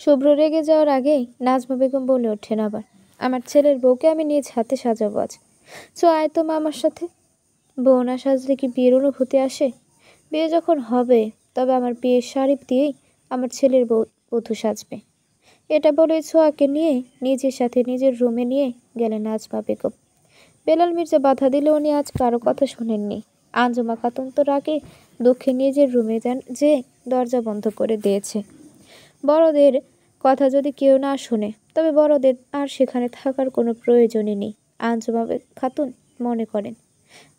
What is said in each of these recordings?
শুভ্র রেগে যাওয়ার আগেই নাজমা বেগম বলে ওঠেন আবার, আমার ছেলের বউকে আমি নিজ হাতে সাজাবো আজ। আয় তো মা আমার সাথে। বউ না সাজলে কি বিয়ের অনুভূতি আসে? বিয়ে যখন হবে তবে আমার বিয়ের শাড়ি দিয়েই আমার ছেলের বধূ সাজবে। এটা বলে ছোঁয়াকে নিয়ে নিজের সাথে নিজের রুমে নিয়ে গেলেন নাজমা বেগম। বেলাল মির্জা বাধা দিলেও উনি আজ কারো কথা শোনেননি। আঞ্জুমা খাতুন তো রাগে দুঃখে নিজের রুমে যে দরজা বন্ধ করে দিয়েছে। বড়দের কথা যদি কেউ না শোনে তবে বড়দের আর সেখানে থাকার কোনো প্রয়োজনই নেই, আঞ্জুমা খাতুন মনে করেন।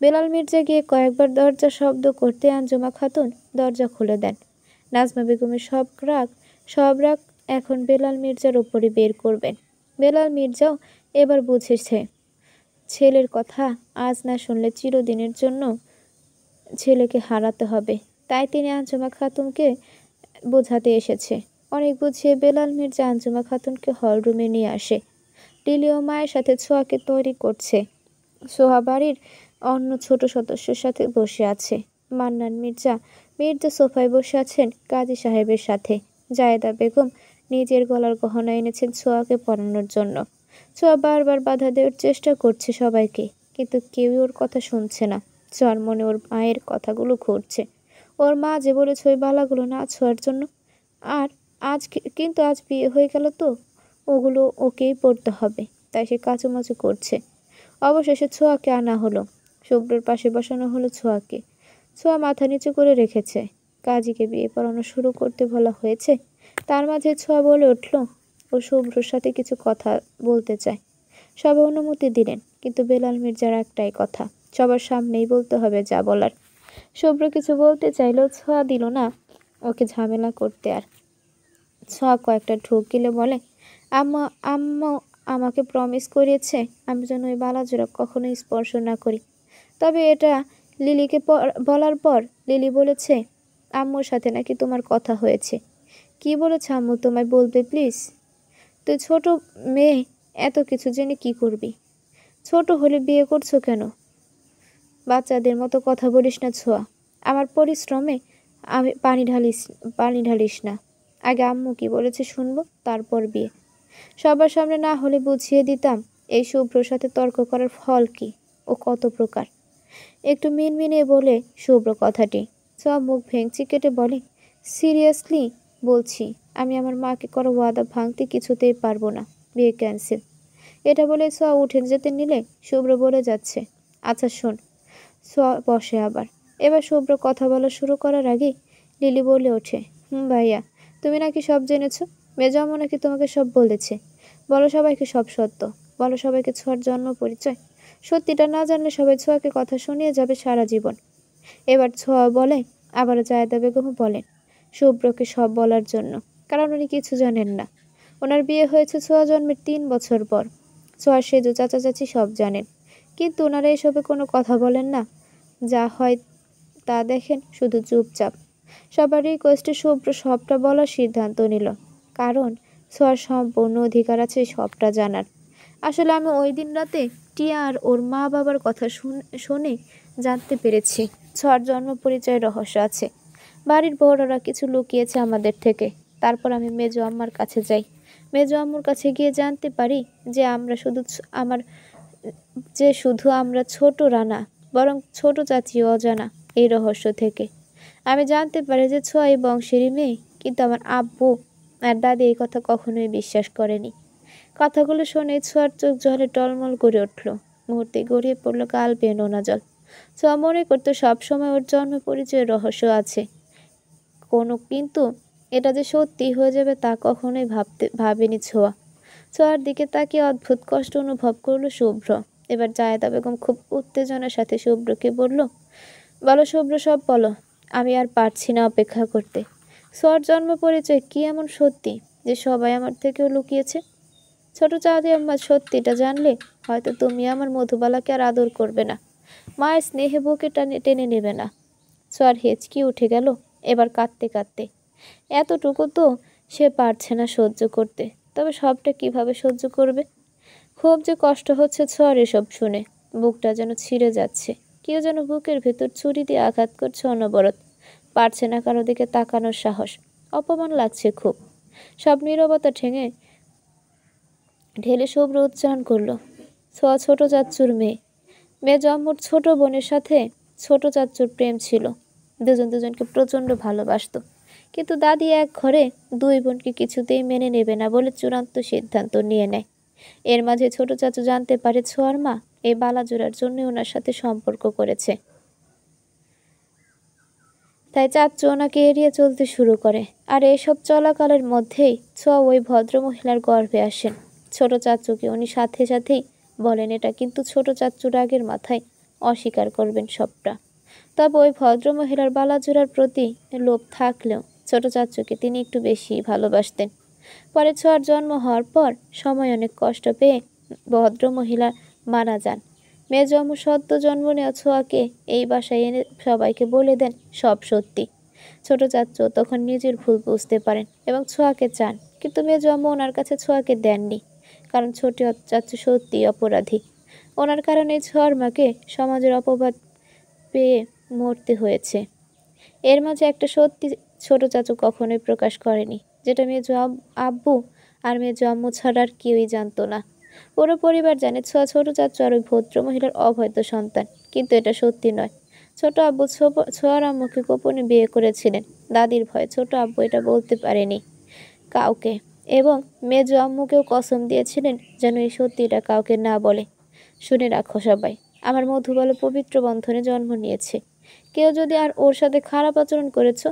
বেলাল মির্জা গিয়ে কয়েকবার দরজা শব্দ করতে আঞ্জুমা খাতুন দরজা খুলে দেন। নাজমা বেগমের সব রাগ এখন বেলাল মির্জার ওপরে বের করবেন। বেলাল মির্জাও এবার বুঝেছে ছেলের কথা আজ না শুনলে চিরদিনের জন্য ছেলেকে হারাতে হবে। তাই তিনি আঞ্জুমা খাতুনকে বোঝাতে এসেছে। অনেক বুঝিয়ে বেলাল মির্জা আঞ্জুমা খাতুনকে হল রুমে নিয়ে আসে। লিলিও মায়ের সাথে ছোঁয়াকে তৈরি করছে। সোহা বাড়ির অন্য ছোট সদস্যের সাথে বসে আছে। মান্নান মির্জা সোফায় বসে আছেন কাজী সাহেবের সাথে। জায়েদা বেগম নিজের গলার গহনা এনেছেন ছোঁয়াকে পরানোর জন্য। ছোঁয়া বারবার বাধা দেওয়ার চেষ্টা করছে সবাইকে, কিন্তু কেউই ওর কথা শুনছে না। ছোঁয়ার মনে ওর মায়ের কথাগুলো ঘুরছে। ওর মা যে বলেছে ওই বালাগুলো না ছোঁয়ার জন্য। আর কিন্তু আজ বিয়ে হয়ে গেল তো ওগুলো ওকেই পড়তে হবে, তাই সে কাচুমাচু করছে। অবশেষে ছোঁয়াকে আনা হলো। শুভ্রর পাশে বসানো হলো ছোঁয়াকে। ছোঁয়া মাথা নিচু করে রেখেছে। কাজীকে বিয়ে পড়ানো শুরু করতে বলা হয়েছে। তার মাঝে ছোঁয়া বলে উঠল ও শুভ্রর সাথে কিছু কথা বলতে চায়। সবাই অনুমতি দিলেন, কিন্তু বেলাল মির্জার একটাই কথা, সবার সামনেই বলতে হবে যা বলার। শুভ্র কিছু বলতে চাইলেও ছোঁয়া দিল না ওকে ঝামেলা করতে। আর ছোঁয়া কয়েকটা ঢোক গিলে বলে, আম্মু আমাকে প্রমিস করিয়েছে আমি যেন ওই বালাজোড়া কখনোই স্পর্শ না করি। তবে এটা লিলিকে বলার পর লিলি বলেছে আম্মুর সাথে নাকি তোমার কথা হয়েছে। কি বলেছে আম্মু তোমায় বলবে প্লিজ? তুই ছোট মেয়ে, এত কিছু জেনে কি করবি? ছোট হলে বিয়ে করছো কেন? বাচ্চাদের মতো কথা বলিস না ছোঁয়া। আমার পরিশ্রমে আমি পানি ঢালিস না। আগে আম্মু কি বলেছে শুনবো, তারপর বিয়ে। সবার সামনে না হলে বুঝিয়ে দিতাম এই শুভ্রর সাথে তর্ক করার ফল কি ও কত প্রকার। একটু মিনমিনিয়ে বলে শুভ্র কথাটি। ছোঁয়া মুখ ভেঙচি কেটে বলে, সিরিয়াসলি বলছি আমি আমার মাকে করা ওয়াদা ভাঙতে কিছুতেই পারবো না, বিয়ে ক্যান্সেল। এটা বলে ছোঁয়া উঠে যেতে নিলে শুভ্র বলে যাচ্ছে, আচ্ছা শোন। ছোঁয়া বসে আবার। এবার শুভ্র কথা বলা শুরু করার আগেই লিলি বলে ওঠে, ভাইয়া তুমি নাকি সব জেনেছ। মেজম্মু নাকি তোমাকে সব বলেছে। বলো সবাইকে সব সত্য, বলো সবাইকে ছোঁয়ার জন্ম পরিচয়। সত্যিটা না জানলে সবাই ছোঁয়াকে কথা শুনিয়ে যাবে সারা জীবন। এবার ছোঁয়া বলে, আবার জায়েদা বেগমও বলেন শুভ্রকে সব বলার জন্য, কারণ উনি কিছু জানেন না। ওনার বিয়ে হয়েছে ছোঁয়া জন্মের 3 বছর পর। ছোঁয়ার সেজো চাচা চাচি সব জানেন, কিন্তু ওনারা এসবে কোনো কথা বলেন না। যা হয় তা দেখেন শুধু চুপচাপ। সবার রিকোয়েস্টে শুভ্র সবটা বলার সিদ্ধান্ত নিল, কারণ ছোঁয়ার সম্পূর্ণ অধিকার আছে সবটা জানার। আসলে আমি ওই দিন রাতে টিয়া আর ওর মা বাবার কথা শুনে জানতে পেরেছি ছোঁয়ার জন্ম পরিচয় রহস্য আছে। বাড়ির বড়রা কিছু লুকিয়েছে আমাদের থেকে। তারপর আমি মেজো আম্মার কাছে যাই। মেজো আম্মুর কাছে গিয়ে জানতে পারি যে শুধু আমরা ছোট রানা, বরং ছোট চাচিও অজানা এই রহস্য থেকে। আমি জানতে পারি যে ছোঁয়া এই বংশেরই মেয়ে, কিন্তু আমার আব্বু আর দাদি এই কথা কখনোই বিশ্বাস করেনি। কথাগুলো শুনে ছোঁয়ার চোখ জলে টলমল করে উঠল। মুহূর্তে গড়িয়ে পড়ল গাল বেয়ে নোনা জল। ছোঁয়া মনে করতো সবসময় ওর জন্ম পরিচয়ের রহস্য আছে কিন্তু এটা যে সত্যি হয়ে যাবে তা কখনোই ভাবেনি ছোঁয়া। ছোঁয়ার দিকে তাকিয়ে অদ্ভুত কষ্ট অনুভব করলো শুভ্র। এবার জায়েদা বেগম খুব উত্তেজনার সাথে শুভ্রকে বলল, বলো শুভ্র সব বলো, আমি আর পারছি না অপেক্ষা করতে। ছোঁয়ার জন্ম পরিচয় কি এমন সত্যি যে সবাই আমার থেকেও লুকিয়েছে? ছোট চাঁদি আম্মা সত্যিটা জানলে হয়তো তুমি আমার মধুবালাকে আর আদর করবে না, মায়ের স্নেহে বুকে টেনে নেবে না। ছোঁয়ার হেঁচকি উঠে গেল এবার কাঁদতে কাঁদতে। এতটুকু তো সে পারছে না সহ্য করতে, তবে সবটা কিভাবে সহ্য করবে? খুব যে কষ্ট হচ্ছে ছোঁয়ার এসব শুনে। বুকটা যেন ছিঁড়ে যাচ্ছে। কেউ যেন বুকের ভেতর ছুরি দিয়ে আঘাত করছে অনবরত। পারছে না কারো দিকে তাকানোর সাহস। অপমান লাগছে খুব। সব নীরবতা ঢেলে শুভ্র উচ্চারণ করলো, ছোঁয়া ছোট চাচ্চুর মেয়ে। মেজ আম্মুর ছোট বোনের সাথে ছোট চাচ্চুর প্রেম ছিল। দুজন দুজনকে প্রচণ্ড ভালোবাসতো। কিন্তু দাদি এক ঘরে দুই বোনকে কিছুতেই মেনে নেবে না বলে চূড়ান্ত সিদ্ধান্ত নিয়ে নেয়। এর মাঝে ছোট চাচু জানতে পারে ছোঁয়ার মা এই বালাজোড়ার জন্য ওনার সাথে সম্পর্ক করেছে। তাই চাচ্চু ওনাকে এড়িয়ে চলতে শুরু করে। আর এসব চলাকালের মধ্যেই ছোঁয়া ওই ভদ্রমহিলার গর্ভে আসেন। ছোট চাচ্চুকে উনি সাথে সাথেই বলেন এটা, কিন্তু ছোট চাচ্চুর রাগের মাথায় অস্বীকার করবেন সবটা। তবে ওই ভদ্রমহিলার বালাজোড়ার প্রতি লোভ থাকলেও ছোট চাচ্চুকে তিনি একটু বেশি ভালোবাসতেন। পরে ছোঁয়ার জন্ম হওয়ার পর সময় অনেক কষ্ট পেয়ে ভদ্রমহিলা মারা যান। মেয়ে আম্মু সদ্য জন্ম নেওয়া ছোঁয়াকে এই বাসায় এনে সবাইকে বলে দেন সব সত্যি। ছোট চাচ্চু তখন নিজের ভুল বুঝতে পারেন এবং ছোঁয়াকে চান, কিন্তু মেয়ে আম্মু ওনার কাছে ছোঁয়াকে দেননি, কারণ ছোট চাচ্চু সত্যি অপরাধী। ওনার কারণে ছোঁয়ার মাকে সমাজের অপবাদ পেয়ে মরতে হয়েছে। এর মাঝে একটা সত্যি ছোট চাচু কখনোই প্রকাশ করেনি, যেটা মেজো আব্বু আর মেজো আম্মু ছাড়া আর কেউই জানতো না। পুরো পরিবার জানে ছোঁয়া ছোট চাচু আর ওই ভদ্র মহিলার অবৈধ সন্তান, কিন্তু এটা সত্যি নয়। ছোট আব্বু ছোঁয়ার আম্মুকে গোপনে বিয়ে করেছিলেন। দাদির ভয়ে ছোট আব্বু এটা বলতে পারেনি কাউকে, এবং মেজো আম্মুকেও কসম দিয়েছিলেন যেন এই সত্যিটা কাউকে না বলে। শুনে রাখো সবাই, আমার মধুবালা পবিত্র বন্ধনে জন্ম নিয়েছে। কেউ যদি আর ওর সাথে খারাপ আচরণ করেছ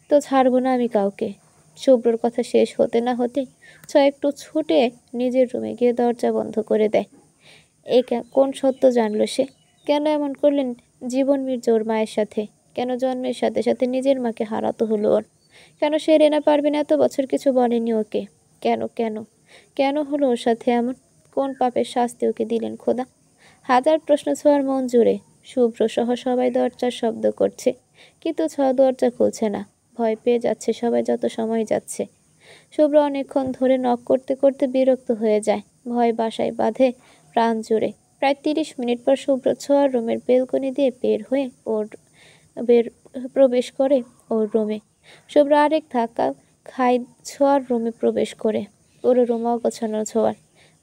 তো ছাড়বো না আমি কাউকে। শুভ্রর কথা শেষ হতে না হতে ছোঁয়া একটু ছুটে নিজের রুমে গিয়ে দরজা বন্ধ করে দেয়। কোন সত্য জানলো সে? কেন এমন করলেন জীবন মির্জা ওর মায়ের সাথে? কেন জন্মের সাথে সাথে নিজের মাকে হারাতে হলো ওর? কেন সে রেনা পারবেন এত বছর কিছু বলেনি ওকে? কেন কেন কেন হলো ওর সাথে এমন? কোন পাপের শাস্তি ওকে দিলেন খোদা? হাজার প্রশ্ন ছোঁয়ার মন জুড়ে। শুভ্র সহ সবাই দরজার শব্দ করছে, কিন্তু ছোঁয়া দরজা খুলছে না। ভয় পেয়ে যাচ্ছে সবাই যত সময় যাচ্ছে। শুভ্র অনেকক্ষণ ধরে নক করতে করতে বিরক্ত হয়ে যায়। ভয় বাসায় বাঁধে প্রাণ জুড়ে। প্রায় 30 মিনিট পর শুভ্র ছোঁয়ার রুমের বেলকনি দিয়ে প্রবেশ করে ওর রুমে। শুভ্র আরেক ধাক্কা খাই ছোঁয়ার রুমে প্রবেশ করে। পুরো রুম অগোছানো ছোঁয়ার।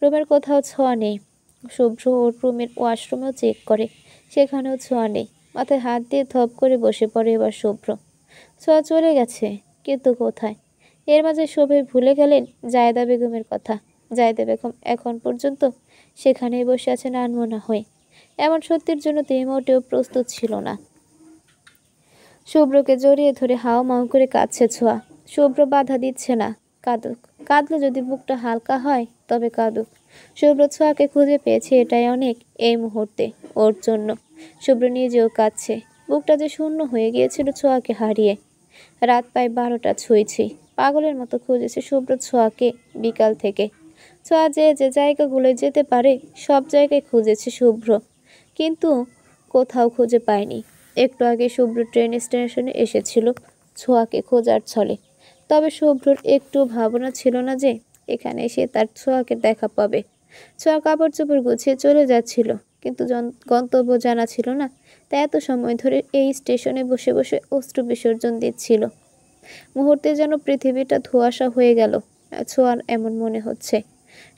রুমের কোথাও ছোঁয়া নেই। শুভ্র ওর রুমের ওয়াশরুমেও চেক করে, সেখানেও ছোঁয়া নেই। মাথায় হাত দিয়ে ধপ করে বসে পড়ে এবার শুভ্র। ছোঁয়া চলে গেছে, কিন্তু কোথায়? এর মাঝে সবাই ভুলে গেলেন জায়েদা বেগমের কথা। জায়েদা বেগম এখন পর্যন্ত সেখানেই বসে আছেন আনমনা হয়ে। এমন সত্যির জন্য তিনি মোটেও প্রস্তুত ছিল না। শুভ্রকে জড়িয়ে ধরে হাও মাও করে কাঁদছে ছোঁয়া। শুভ্র বাধা দিচ্ছে না। কাঁদুক, কাঁদলে যদি বুকটা হালকা হয় তবে কাঁদুক। শুভ্র ছোঁয়াকে খুঁজে পেয়েছে, এটাই অনেক এই মুহূর্তে ওর জন্য। শুভ্র নিজেও কাঁদছে। বুকটা যে শূন্য হয়ে গিয়েছিল ছোঁয়াকে হারিয়ে। রাত প্রায় 12টা ছুঁইছি। পাগলের মতো খুঁজেছে শুভ্র ছোঁয়াকে বিকাল থেকে। ছোঁয়া যে যে জায়গাগুলোয় যেতে পারে সব জায়গায় খুঁজেছে শুভ্র, কিন্তু কোথাও খুঁজে পায়নি। একটু আগে শুভ্র ট্রেন স্টেশনে এসেছিল ছোঁয়াকে খোঁজার ছলে। তবে শুভ্রর একটু ভাবনা ছিল না যে এখানে এসে তার ছোঁয়াকে দেখা পাবে। ছোঁয়া কাপড় চোপড় গুছিয়ে চলে যাচ্ছিল, কিন্তু গন্তব্য জানা ছিল না, তাই এত সময় ধরে এই স্টেশনে বসে বসে অশ্রু বিসর্জন দিচ্ছিল। মুহূর্তে যেন পৃথিবীটা ধোঁয়াশা হয়ে গেল ছোঁয়ার, এমন মনে হচ্ছে।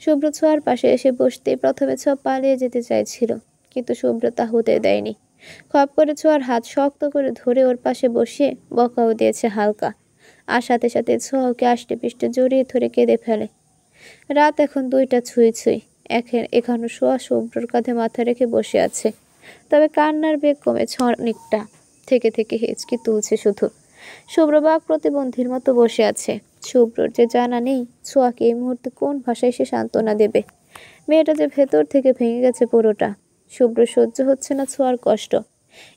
শুভ্র ছোঁয়ার পাশে এসে বসতেই প্রথমে ছোঁয়া পালিয়ে যেতে চাইছিল, কিন্তু শুভ্র তা হতে দেয়নি। খপ করে ছোঁয়ার হাত শক্ত করে ধরে ওর পাশে বসিয়ে বকাও দিয়েছে হালকা, আর সাথে সাথে ছোঁয়া ওকে আষ্টে পিষ্টে জড়িয়ে ধরে কেঁদে ফেলে। রাত এখন 2টা ছুঁই। এখনো শোয়া শুভ্রর কাঁধে মাথা রেখে বসে আছে, তবে কান্নার বেগ কমেছে অনেকটা। থেকে থেকে হেঁচকি তুলছে শুধু। শুভ্র বাক প্রতিবন্ধীর মতো বসে আছে। শুভ্রর যে জানা নেই ছোঁয়াকে এই মুহূর্তে কোন ভাষায় সে সান্ত্বনা দেবে। মেয়েটা যে ভেতর থেকে ভেঙে গেছে পুরোটা। শুভ্র সহ্য হচ্ছে না ছোঁয়ার কষ্ট।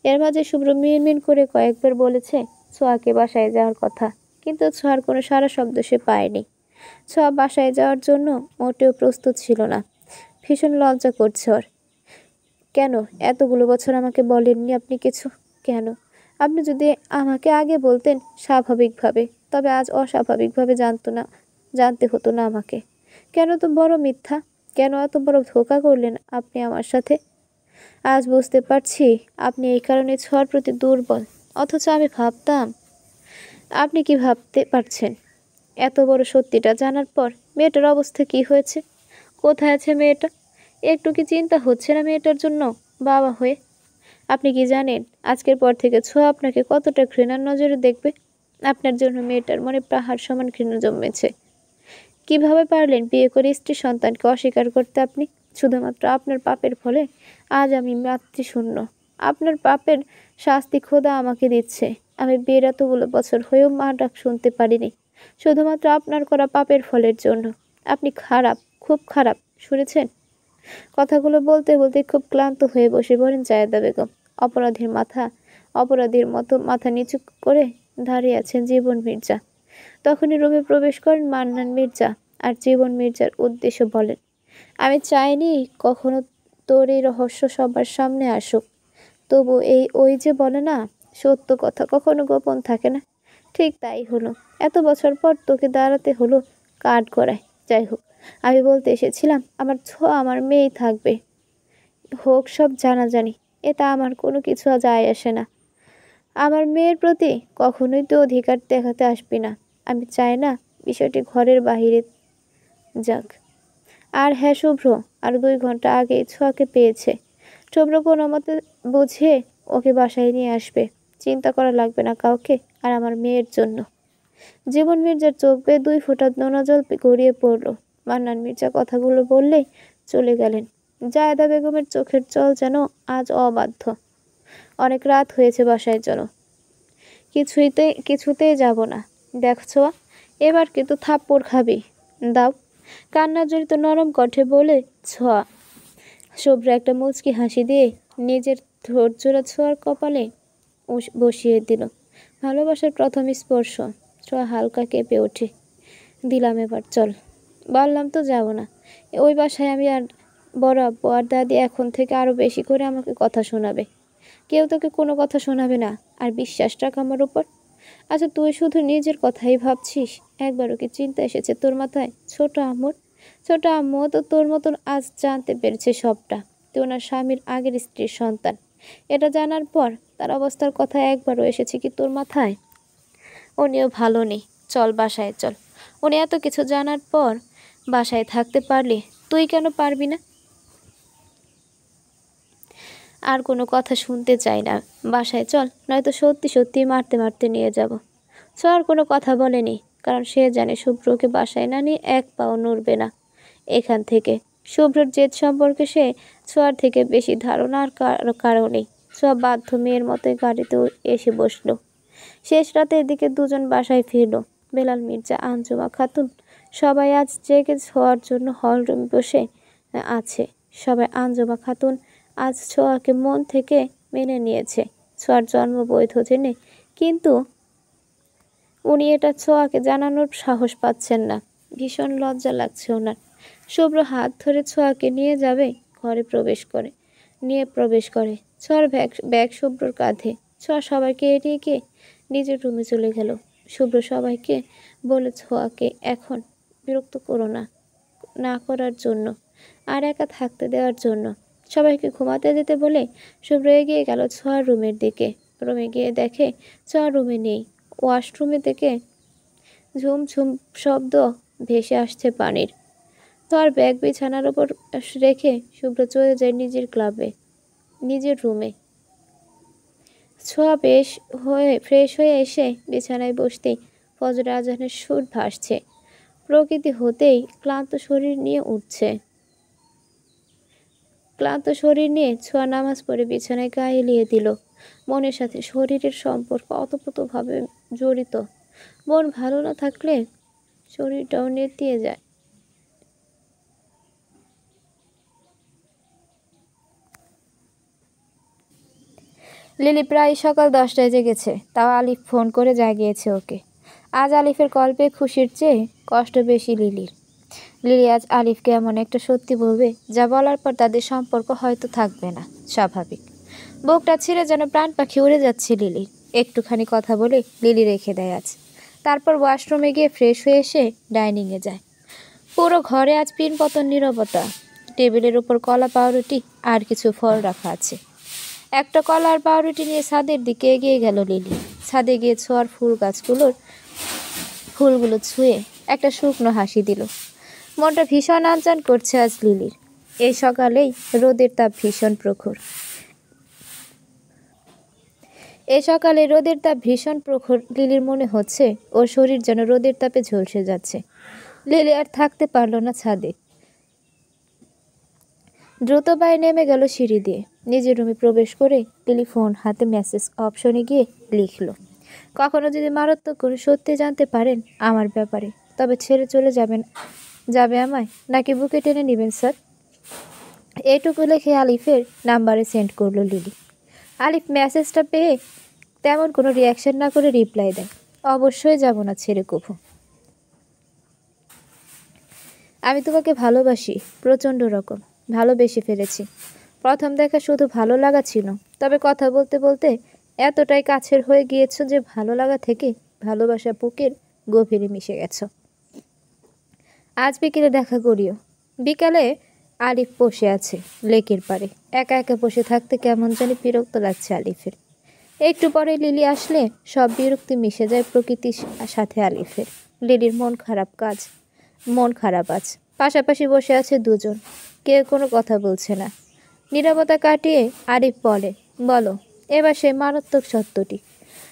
এর মাঝে শুভ্র মিনমিন করে কয়েকবার বলেছে ছোঁয়াকে বাসায় যাওয়ার কথা, কিন্তু ছোঁয়ার কোনো সারা শব্দ সে পায়নি। ছোঁয়া বাসায় যাওয়ার জন্য মোটেও প্রস্তুত ছিল না। ভীষণ লজ্জা করছে ওর। কেন এতগুলো বছর আমাকে বলেননি আপনি কিছু? কেন? আপনি যদি আমাকে আগে বলতেন স্বাভাবিকভাবে, তবে আজ অস্বাভাবিকভাবে জানতে হতো না আমাকে। কেন তো বড় মিথ্যা? কেন এত বড় ধোঁকা করলেন আপনি আমার সাথে? আজ বুঝতে পারছি আপনি এই কারণে ছোঁয়ার প্রতি দুর্বল, অথচ আমি ভাবতাম। আপনি কি ভাবতে পারছেন? এত বড় সত্যিটা জানার পর মেয়েটার অবস্থা কি হয়েছে? কোথায় আছে মেয়েটা? একটু কি চিন্তা হচ্ছে না মেয়েটার জন্য বাবা হয়ে? আপনি কি জানেন আজকের পর থেকে ছোঁয়া আপনাকে কতটা ঘৃণার নজরে দেখবে? আপনার জন্য মেয়েটার মনে পাহাড় সমান ঘৃণা জন্মেছে। কিভাবে পারলেন বিয়ে করে স্ত্রী সন্তানকে অস্বীকার করতে আপনি? শুধুমাত্র আপনার পাপের ফলে আজ আমি মাতৃশূন্য। আপনার পাপের শাস্তি খোদা আমাকে দিচ্ছে। আমি বিয়ের এতগুলো বছর হয়েও মা ডাক শুনতে পারিনি, শুধুমাত্র আপনার করা পাপের ফলের জন্য। আপনি খারাপ, খুব খারাপ, শুনেছেন? কথাগুলো বলতে বলতে খুব ক্লান্ত হয়ে বসে পড়েন জায়েদা বেগম। অপরাধীর মতো মাথা নিচু করে দাঁড়িয়ে আছেন জীবন মির্জা। তখনই রুমে প্রবেশ করেন মান্নান মির্জা আর জীবন মির্জার উদ্দেশ্য বলেন, আমি চাইনি কখনো তোর এই রহস্য সবার সামনে আসুক, তবু ওই যে বলে না, সত্য কথা কখনো গোপন থাকে না, ঠিক তাই হলো। এত বছর পর তোকে দাঁড়াতে হলো কাঠ গড়ায়। যাই হোক, আমি বলতে এসেছিলাম আমার ছোঁয়া আমার মেয়েই থাকবে, হোক সব জানাজানি, এটা আমার কোনো কিছু যায় আসে না। আমার মেয়ের প্রতি কখনোই তো অধিকার দেখাতে আসবি না। আমি চাই না বিষয়টি ঘরের বাহিরে যাক। আর হ্যাঁ শুভ্র, আর 2 ঘন্টা আগেই ছোঁয়াকে পেয়েছে। শুভ্র কোনো মতে বুঝিয়ে ওকে বাসায় নিয়ে আসবে। চিন্তা করা লাগবে না কাউকে, আর আমার মেয়ের জন্য। জীবন মির্জার চোখ বেয়ে 2 ফোঁটা নোনা জল গড়িয়ে পড়ল। মান্নান মির্জা কথাগুলো বললেই চলে গেলেন। জায়েদা বেগমের চোখের জল যেন আজ অবাধ্য। অনেক রাত হয়েছে, বাসায় চলো। কিছুতেই যাব না। দেখছো, এবার কিন্তু থাপ্পড় খাবি। দাও, কান্না জড়িত নরম কণ্ঠে বলে ছোঁয়া। শুভ্র একটা মুচকি হাসি দিয়ে নিজের ঠোঁটজোড়া ছোঁয়ার কপালে বসিয়ে দিল। ভালোবাসার প্রথম স্পর্শ। ছোঁয়া হালকা কেঁপে ওঠে। দিলাম, এবার চল। বললাম তো যাব না। ওই বাসায় আমি আর বড় আব্বু আর দাদি এখন থেকে আরো বেশি করে আমাকে কথা শোনাবে। কেউ তোকে কোনো কথা শোনাবে না। আর বিশ্বাস রাখ আমার উপর। আচ্ছা, তুই শুধু নিজের কথাই ভাবছিস? একবারও কি চিন্তা এসেছে তোর মাথায় ছোট আম্মু তো তোর মতন আজ জানতে পেরেছে সবটা। তুই ওনার স্বামীর আগের স্ত্রীর সন্তান। এটা জানার পর তার অবস্থার কথা একবারও এসেছে কি তোর মাথায়? উনিও ভালো নেই, চল বাসায় চল। উনি এত কিছু জানার পর বাসায় থাকতে পারলে তুই কেন পারবি না? আর কোনো কথা শুনতে চাই না, বাসায় চল, নয়তো সত্যি সত্যি মারতে মারতে নিয়ে যাব। ছোঁয়ার কোনো কথা বলেনি, কারণ সে জানে শুভ্রকে বাসায় না নিয়ে এক পাও নড়বে না এখান থেকে। শুভ্রর জেদ সম্পর্কে সে ছোঁয়ার থেকে বেশি ধারণা আর কারণেই। ছোঁয়া বাধ্য মেয়ের মতোই গাড়িতে এসে বসলো। শেষ রাতে এদিকে দুজন বাসায় ফিরল। বেলাল মির্জা, আঞ্জুমা খাতুন সবাই আজ জেগে ছোঁয়ার জন্য হলরুমে বসে আছে। সবাই আঞ্জুমা খাতুন আজ ছোঁয়াকে মন থেকে মেনে নিয়েছে। ছোঁয়ার জন্ম বৈধ জেনে কিন্তু উনি এটা ছোঁয়াকে জানানোর সাহস পাচ্ছেন না। ভীষণ লজ্জা লাগছে ওনার। শুভ্র হাত ধরে ছোঁয়াকে নিয়ে যাবে ঘরে প্রবেশ করে। ছোঁয়ার ব্যাগ শুভ্রর কাঁধে। ছোঁয়া সবাইকে এড়িয়ে গিয়ে নিজের রুমে চলে গেল। শুভ্র সবাইকে বলে ছোঁয়াকে এখন বিরক্ত করো না করার জন্য, আর একা থাকতে দেওয়ার জন্য। সবাইকে ঘুমাতে যেতে বলে শুভ্র এগিয়ে গেল ছোঁয়ার রুমের দিকে। রুমে গিয়ে দেখে ছোঁয়া রুমে নেই। ওয়াশরুমে থেকে ঝুমঝুম শব্দ ভেসে আসছে পানির। ছোঁয়ার ব্যাগ বিছানার উপর রেখে শুভ্র চলে যায় নিজের রুমে। ছোঁয়া ফ্রেশ হয়ে এসে বিছানায় বসতেই ফজর আজানের সুর ভাসছে। প্রকৃতি হতেই ক্লান্ত শরীর নিয়ে ছোঁয়া নামাজ পড়ে বিছানায় গা এলিয়ে দিল। মনের সাথে শরীরের সম্পর্ক অতপ্রতভাবে জড়িত। মন ভালো না থাকলে শরীরটাও নেতিয়ে যায়। লিলি প্রায় সকাল 10টায় জেগেছে, তাও আলিফ ফোন করে জাগিয়েছে ওকে। আজ আলিফের কল পেয়ে খুশির চেয়ে কষ্ট বেশি লিলির। লিলি আজ আলিফকে এমন একটা সত্যি বলবে যা বলার পর তাদের সম্পর্ক হয়তো থাকবে না। স্বাভাবিক। বুকটা ছিঁড়ে যেন প্রাণ পাখি উড়ে যাচ্ছে লিলির। একটুখানি কথা বলে লিলি রেখে দেয় আজ। তারপর ওয়াশরুমে গিয়ে ফ্রেশ হয়ে এসে ডাইনিংয়ে যায়। পুরো ঘরে আজ পিনপতন নীরবতা। টেবিলের উপর কলা, পাউরুটি আর কিছু ফল রাখা আছে। একটা কলা আর পাউরুটি নিয়ে ছাদের দিকে এগিয়ে গেল লিলি। ছাদে গিয়ে ছোঁয়ার ফুল গাছগুলোর ফুলগুলো ছুঁয়ে একটা শুকনো হাসি দিল। মনটা ভীষণ আনচান করছে আজ লিলির। এই সকালেই রোদের তাপ ভীষণ প্রখর। লিলির মনে হচ্ছে ওর শরীর যেন রোদের তাপে ঝলসে যাচ্ছে। লিলি আর থাকতে পারল না ছাদে। দ্রুত পায়ে নেমে গেল সিঁড়ি দিয়ে। নিজের রুমে প্রবেশ করে লিলি ফোন হাতে মেসেজ অপশনে গিয়ে লিখল, কখনো যদি মারাত্মক কোনো সত্যি জানতে পারেন আমার ব্যাপারে, তবে ছেড়ে চলে যাবে আমায়, নাকি বুকে টেনে নেবেন স্যার। এইটুকু লিখে আলিফের নাম্বারে সেন্ড করলো লিলি। আলিফ মেসেজটা পেয়ে তেমন কোনো রিয়াকশন না করে রিপ্লাই দেয়, অবশ্যই যাব না ছেড়ে কভু। আমি তোমাকে ভালোবাসি, প্রচণ্ড রকম ভালোবেসে ফেলেছি। প্রথম দেখা শুধু ভালো লাগা ছিল, তবে কথা বলতে বলতে এতটাই কাছের হয়ে গিয়েছ যে ভালো লাগা থেকে ভালোবাসা বুকের গভীরে মিশে গেছ। আজ বিকেলে দেখা করিও। বিকালে আলিফ বসে আছে লেকের পাড়ে। একা একা বসে থাকতে কেমন জানি বিরক্ত লাগছে আলিফের। একটু পরে লিলি আসলে সব বিরক্তি মিশে যায় প্রকৃতির সাথে আলিফের। লিলির মন খারাপ আজ। পাশাপাশি বসে আছে দুজন, কেউ কোনো কথা বলছে না। নীরবতা কাটিয়ে আরিফ বলে, বলো এবার সেই মারাত্মক সত্যটি।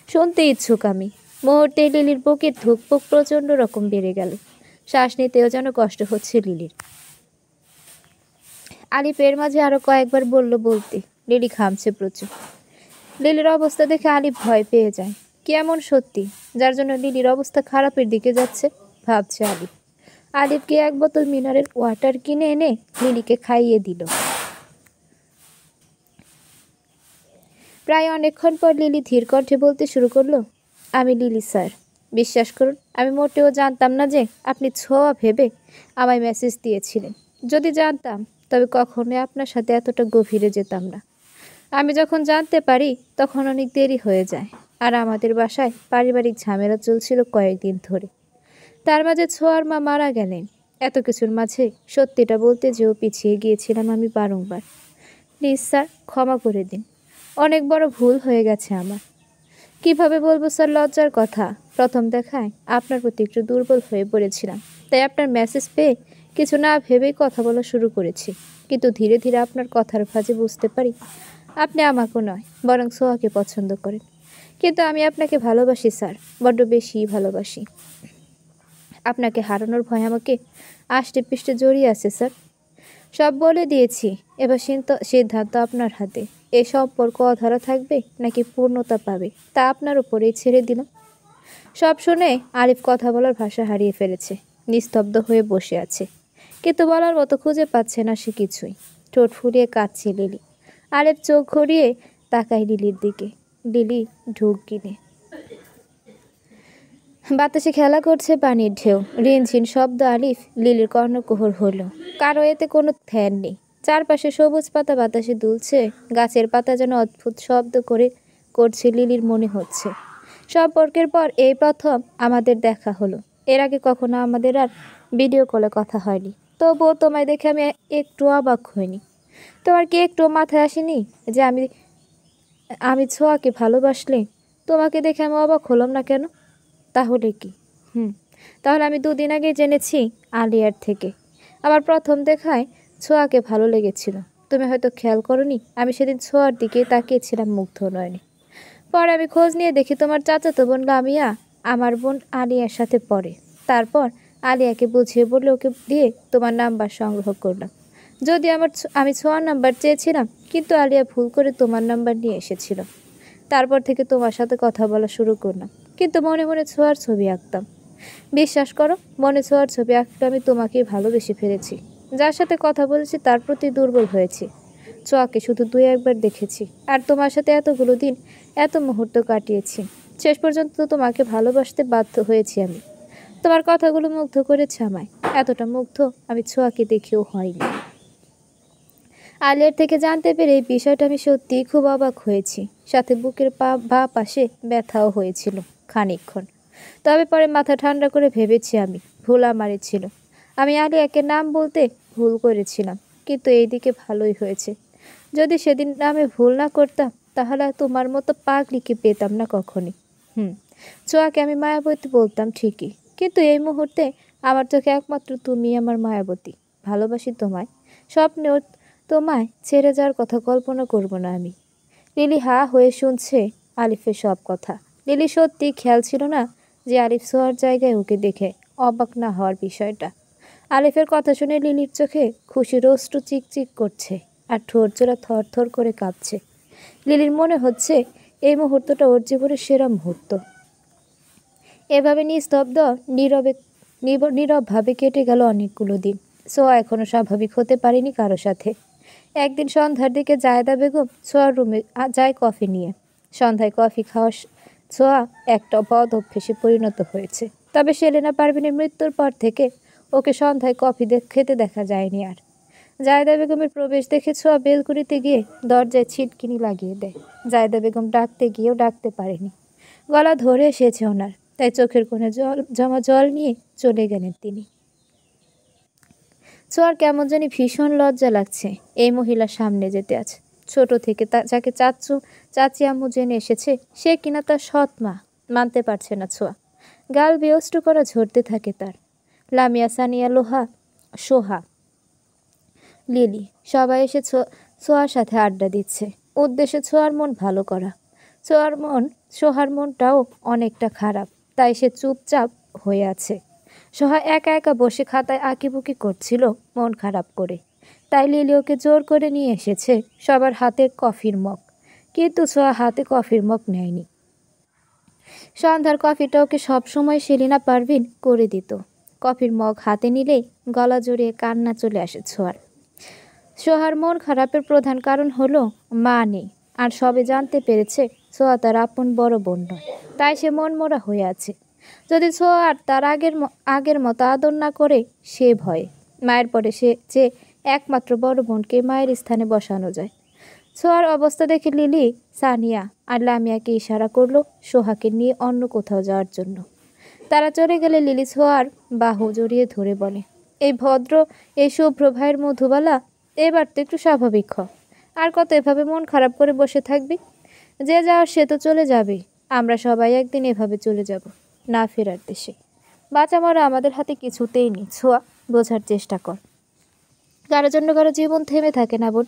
শুনতে ইচ্ছুক আমি। মুহূর্তেই লিলির বুকের ধুকপুক প্রচণ্ড রকম বেড়ে গেল। শ্বাস নিতেও যেন কষ্ট হচ্ছে লিলির। আলিফ এর মাঝে আরো কয়েকবার বলতে লিলি ঘামছে প্রচুর। লিলির অবস্থা দেখে আলিফ ভয় পেয়ে যায়। কি এমন সত্যি যার জন্য লিলির অবস্থা খারাপের দিকে যাচ্ছে, ভাবছে আলিফ। আলিফ গিয়ে এক বোতল মিনারেল ওয়াটার কিনে এনে লিলিকে খাইয়ে দিল। প্রায় অনেকক্ষণ পর লিলি ধীর কণ্ঠে বলতে শুরু করলো, আমি লিলি স্যার। বিশ্বাস করুন, আমি মোটেও জানতাম না যে আপনি ছোঁয়া ভেবে আমায় মেসেজ দিয়েছিলেন। যদি জানতাম তবে কখনোই আপনার সাথে এতটা গভীরে যেতাম না। আমি যখন জানতে পারি তখন অনেক দেরি হয়ে যায়। আর আমাদের বাসায় পারিবারিক ঝামেলা চলছিল কয়েকদিন ধরে। তার মাঝে ছোঁয়ার মা মারা গেলেন। এত কিছুর মাঝে সত্যিটা বলতে যেও পিছিয়ে গিয়েছিলাম আমি বারংবার। প্লিজ স্যার, ক্ষমা করে দিন। অনেক বড় ভুল হয়ে গেছে আমার। কিভাবে বলবো স্যার, লজ্জার কথা। প্রথম দেখায় আপনার প্রতি একটু দুর্বল হয়ে পড়েছিলাম, তাই আপনার মেসেজ পেয়ে কিছু না ভেবেই কথা বলা শুরু করেছি। কিন্তু ধীরে ধীরে আপনার কথার ভাঁজে বুঝতে পারি আপনি আমাকে নয় বরং সোহাকে পছন্দ করেন। কিন্তু আমি আপনাকে ভালোবাসি স্যার, বড্ড বেশিই ভালোবাসি। আপনাকে হারানোর ভয় আমাকে আষ্টে পৃষ্ঠে জড়িয়ে আছে স্যার। সব বলে দিয়েছি, এবার সিদ্ধান্ত আপনার হাতে। এই সম্পর্ক অধরা থাকবে নাকি পূর্ণতা পাবে তা আপনার উপরেই ছেড়ে দিলাম। সব শুনে আরিফ কথা বলার ভাষা হারিয়ে ফেলেছে। নিস্তব্ধ হয়ে বসে আছে, কিন্তু বলার মতো খুঁজে পাচ্ছে না সে কিছুই। ঠোঁট ফুলিয়ে কাঁদছে লিলি। আরিফ চোখ ঘুরিয়ে তাকায় লিলির দিকে। লিলি ঢুক গিলে বাতাসে খেলা করছে পানির ঢেউ। রিনঝিন শব্দ আলিফ লিলির কর্ণকুহর হলো। কারো এতে কোনো ধ্যান নেই। চারপাশে সবুজ পাতা বাতাসে দুলছে। গাছের পাতা যেন অদ্ভুত শব্দ করছে লিলির মনে হচ্ছে। সম্পর্কের পর এই প্রথম আমাদের দেখা হলো। এর আগে কখনো আমাদের আর ভিডিও কলে কথা হয়নি। তবুও তোমায় দেখে আমি একটু অবাক হইনি। তোমার কি একটু মাথায় আসেনি যে আমি ছোঁয়াকে ভালোবাসলে? তোমাকে দেখে আমি অবাক হলাম না কেন? তাহলে কি? তাহলে আমি 2 দিন আগে জেনেছি আলিয়ার থেকে। আমার প্রথম দেখায় ছোঁয়াকে ভালো লেগেছিল। তুমি হয়তো খেয়াল করনি, আমি সেদিন ছোঁয়ার দিকে তাকিয়েছিলাম মুগ্ধ নয়নে। পরে আমি খোঁজ নিয়ে দেখি তোমার চাচাতো বোন লামিয়া আমার বোন আলিয়ার সাথে পড়ে। তারপর আলিয়াকে বুঝিয়ে বলে ওকে দিয়ে তোমার নাম্বার সংগ্রহ করলাম। যদি আমি ছোঁয়ার নাম্বার চেয়েছিলাম, কিন্তু আলিয়া ভুল করে তোমার নাম্বার নিয়ে এসেছিল। তারপর থেকে তোমার সাথে কথা বলা শুরু করলাম, কিন্তু মনে মনে ছোঁয়ার ছবি আঁকতাম। বিশ্বাস করো, মনে ছোঁয়ার ছবি আঁকলে আমি তোমাকেই ভালোবেসে ফেলেছি। যার সাথে কথা বলেছি তার প্রতি দুর্বল হয়েছি। ছোঁয়াকে শুধু 2-1 বার দেখেছি, আর তোমার সাথে এতগুলো দিন এত মুহূর্ত কাটিয়েছি। শেষ পর্যন্ত তোমাকে ভালোবাসতে বাধ্য হয়েছি আমি। তোমার কথাগুলো মুগ্ধ করেছে আমায়। এতটা মুগ্ধ আমি ছোঁয়াকে দেখেও হয়নি। আলিয়ার থেকে জানতে পেরে এই বিষয়টা আমি সত্যিই খুব অবাক হয়েছি। সাথে বুকের বাঁ পাশে ব্যথাও হয়েছিল খানিকক্ষণ। তবে পরে মাথা ঠান্ডা করে ভেবেছি আমি ভুল আমারই ছিল। আমি আলিয়াকে নাম বলতে ভুল করেছিলাম, কিন্তু এইদিকে ভালোই হয়েছে। যদি সেদিন নামে ভুল না করতাম তাহলে তোমার মতো পাগলিকে পেতাম না কখনই। ছোঁয়াকে আমি মায়াবতী বলতাম ঠিকই, কিন্তু এই মুহূর্তে আমার চোখে একমাত্র তুমি আমার মায়াবতী। ভালোবাসি তোমায়, স্বপ্নেও তোমায় ছেড়ে যাওয়ার কথা কল্পনা করব না আমি। লিলি হা হয়ে শুনছে আলিফের সব কথা। লিলি সত্যি খেয়াল ছিল না যে আলিফ সোয়ার জায়গায় ওকে দেখে অবাক না হওয়ার বিষয়টা। আলিফের কথা শুনে লিলির চোখে খুশির অশ্রু চিকচিক করছে আর ঠোঁট জোড়া থর থর করে কাঁপছে। লিলির মনে হচ্ছে এই মুহূর্তটা ওর জীবনের সেরা মুহূর্ত। এভাবে নিস্তব্ধ নীরবভাবে কেটে গেল অনেকগুলো দিন। সোয়া এখনো স্বাভাবিক হতে পারেনি কারো সাথে। একদিন সন্ধ্যার দিকে জায়দা বেগম সোয়ার রুমে যায় কফি নিয়ে। সন্ধ্যায় কফি খাওয়া সোয়া একটা বদ অভ্যেসে পরিণত হয়েছে। তবে সেলেনা পারভিনের মৃত্যুর পর থেকে ওকে সন্ধ্যায় কফি খেতে দেখা যায়নি আর। জায়দা বেগমের প্রবেশ দেখে ছোঁয়া বেলকুনিতে গিয়ে দরজায় ছিটকিনি লাগিয়ে দেয়। জায়দা বেগম ডাকতে গিয়েও ডাকতে পারেনি, গলা ধরে এসেছে ওনার, তাই চোখের কোণে জমা জল নিয়ে চলে গেলেন তিনি। ছোঁয়ার কেমন জানি ভীষণ লজ্জা লাগছে এই মহিলার সামনে যেতে। আছে ছোট থেকে যাকে চাচি আম্মু জেনে এসেছে সে কিনা তার সৎ মা, মানতে পারছে না ছোঁয়া। গাল বেয়ষ্ট করা ঝরতে থাকে তার। লামিয়া, সানিয়া, সোহা, লিলি সবাই এসে ছোঁয়ার সাথে আড্ডা দিচ্ছে। উদ্দেশ্যে ছোঁয়ার মন ভালো করা। সোহার মনটাও অনেকটা খারাপ, তাই সে চুপচাপ হয়ে আছে। সোহা একা একা বসে খাতায় আঁকিবুকি করছিল মন খারাপ করে। তাই লিলি ওকে জোর করে নিয়ে এসেছে সবার হাতে কফির মগ, কিন্তু ছোঁয়া হাতে কফির মগ নেয়নি। সন্ধ্যার কফিটা ওকে সবসময় সেলিনা পারভিন করে দিত। কফির মগ হাতে নিলেই গলা জড়িয়ে কান্না চলে আসে ছোঁয়ার। সোহার মন খারাপের প্রধান কারণ হলো মা নেই, আর সবে জানতে পেরেছে ছোঁয়া তার আপন বড় বোন নয়, তাই সে মনমরা হয়ে আছে। যদি ছোঁয়া আর তার আগের মতো আদর না করে সে ভয়ে মায়ের পরে সে যে একমাত্র বড় বোনকে মায়ের স্থানে বসানো যায়। ছোঁয়ার অবস্থা দেখে লিলি, সানিয়া আর লামিয়াকে ইশারা করলো সোহাকে নিয়ে অন্য কোথাও যাওয়ার জন্য। তারা চলে গেলে লিলি ছোঁয়ার বাহু জড়িয়ে ধরে বলে, এই শুভ্র ভাইয়ের মধুবালা, এবার তো একটু স্বাভাবিক হ। আর কত এভাবে মন খারাপ করে বসে থাকবি? যে যাওয়ার সে তো চলে যাবে, আমরা সবাই একদিন এভাবে চলে যাব না ফেরার দেশে। বাঁচা মরা আমাদের হাতে কিছুতেই নেই ছোঁয়া, বোঝার চেষ্টা কর। কারোর জন্য কারো জীবন থেমে থাকে না বোন,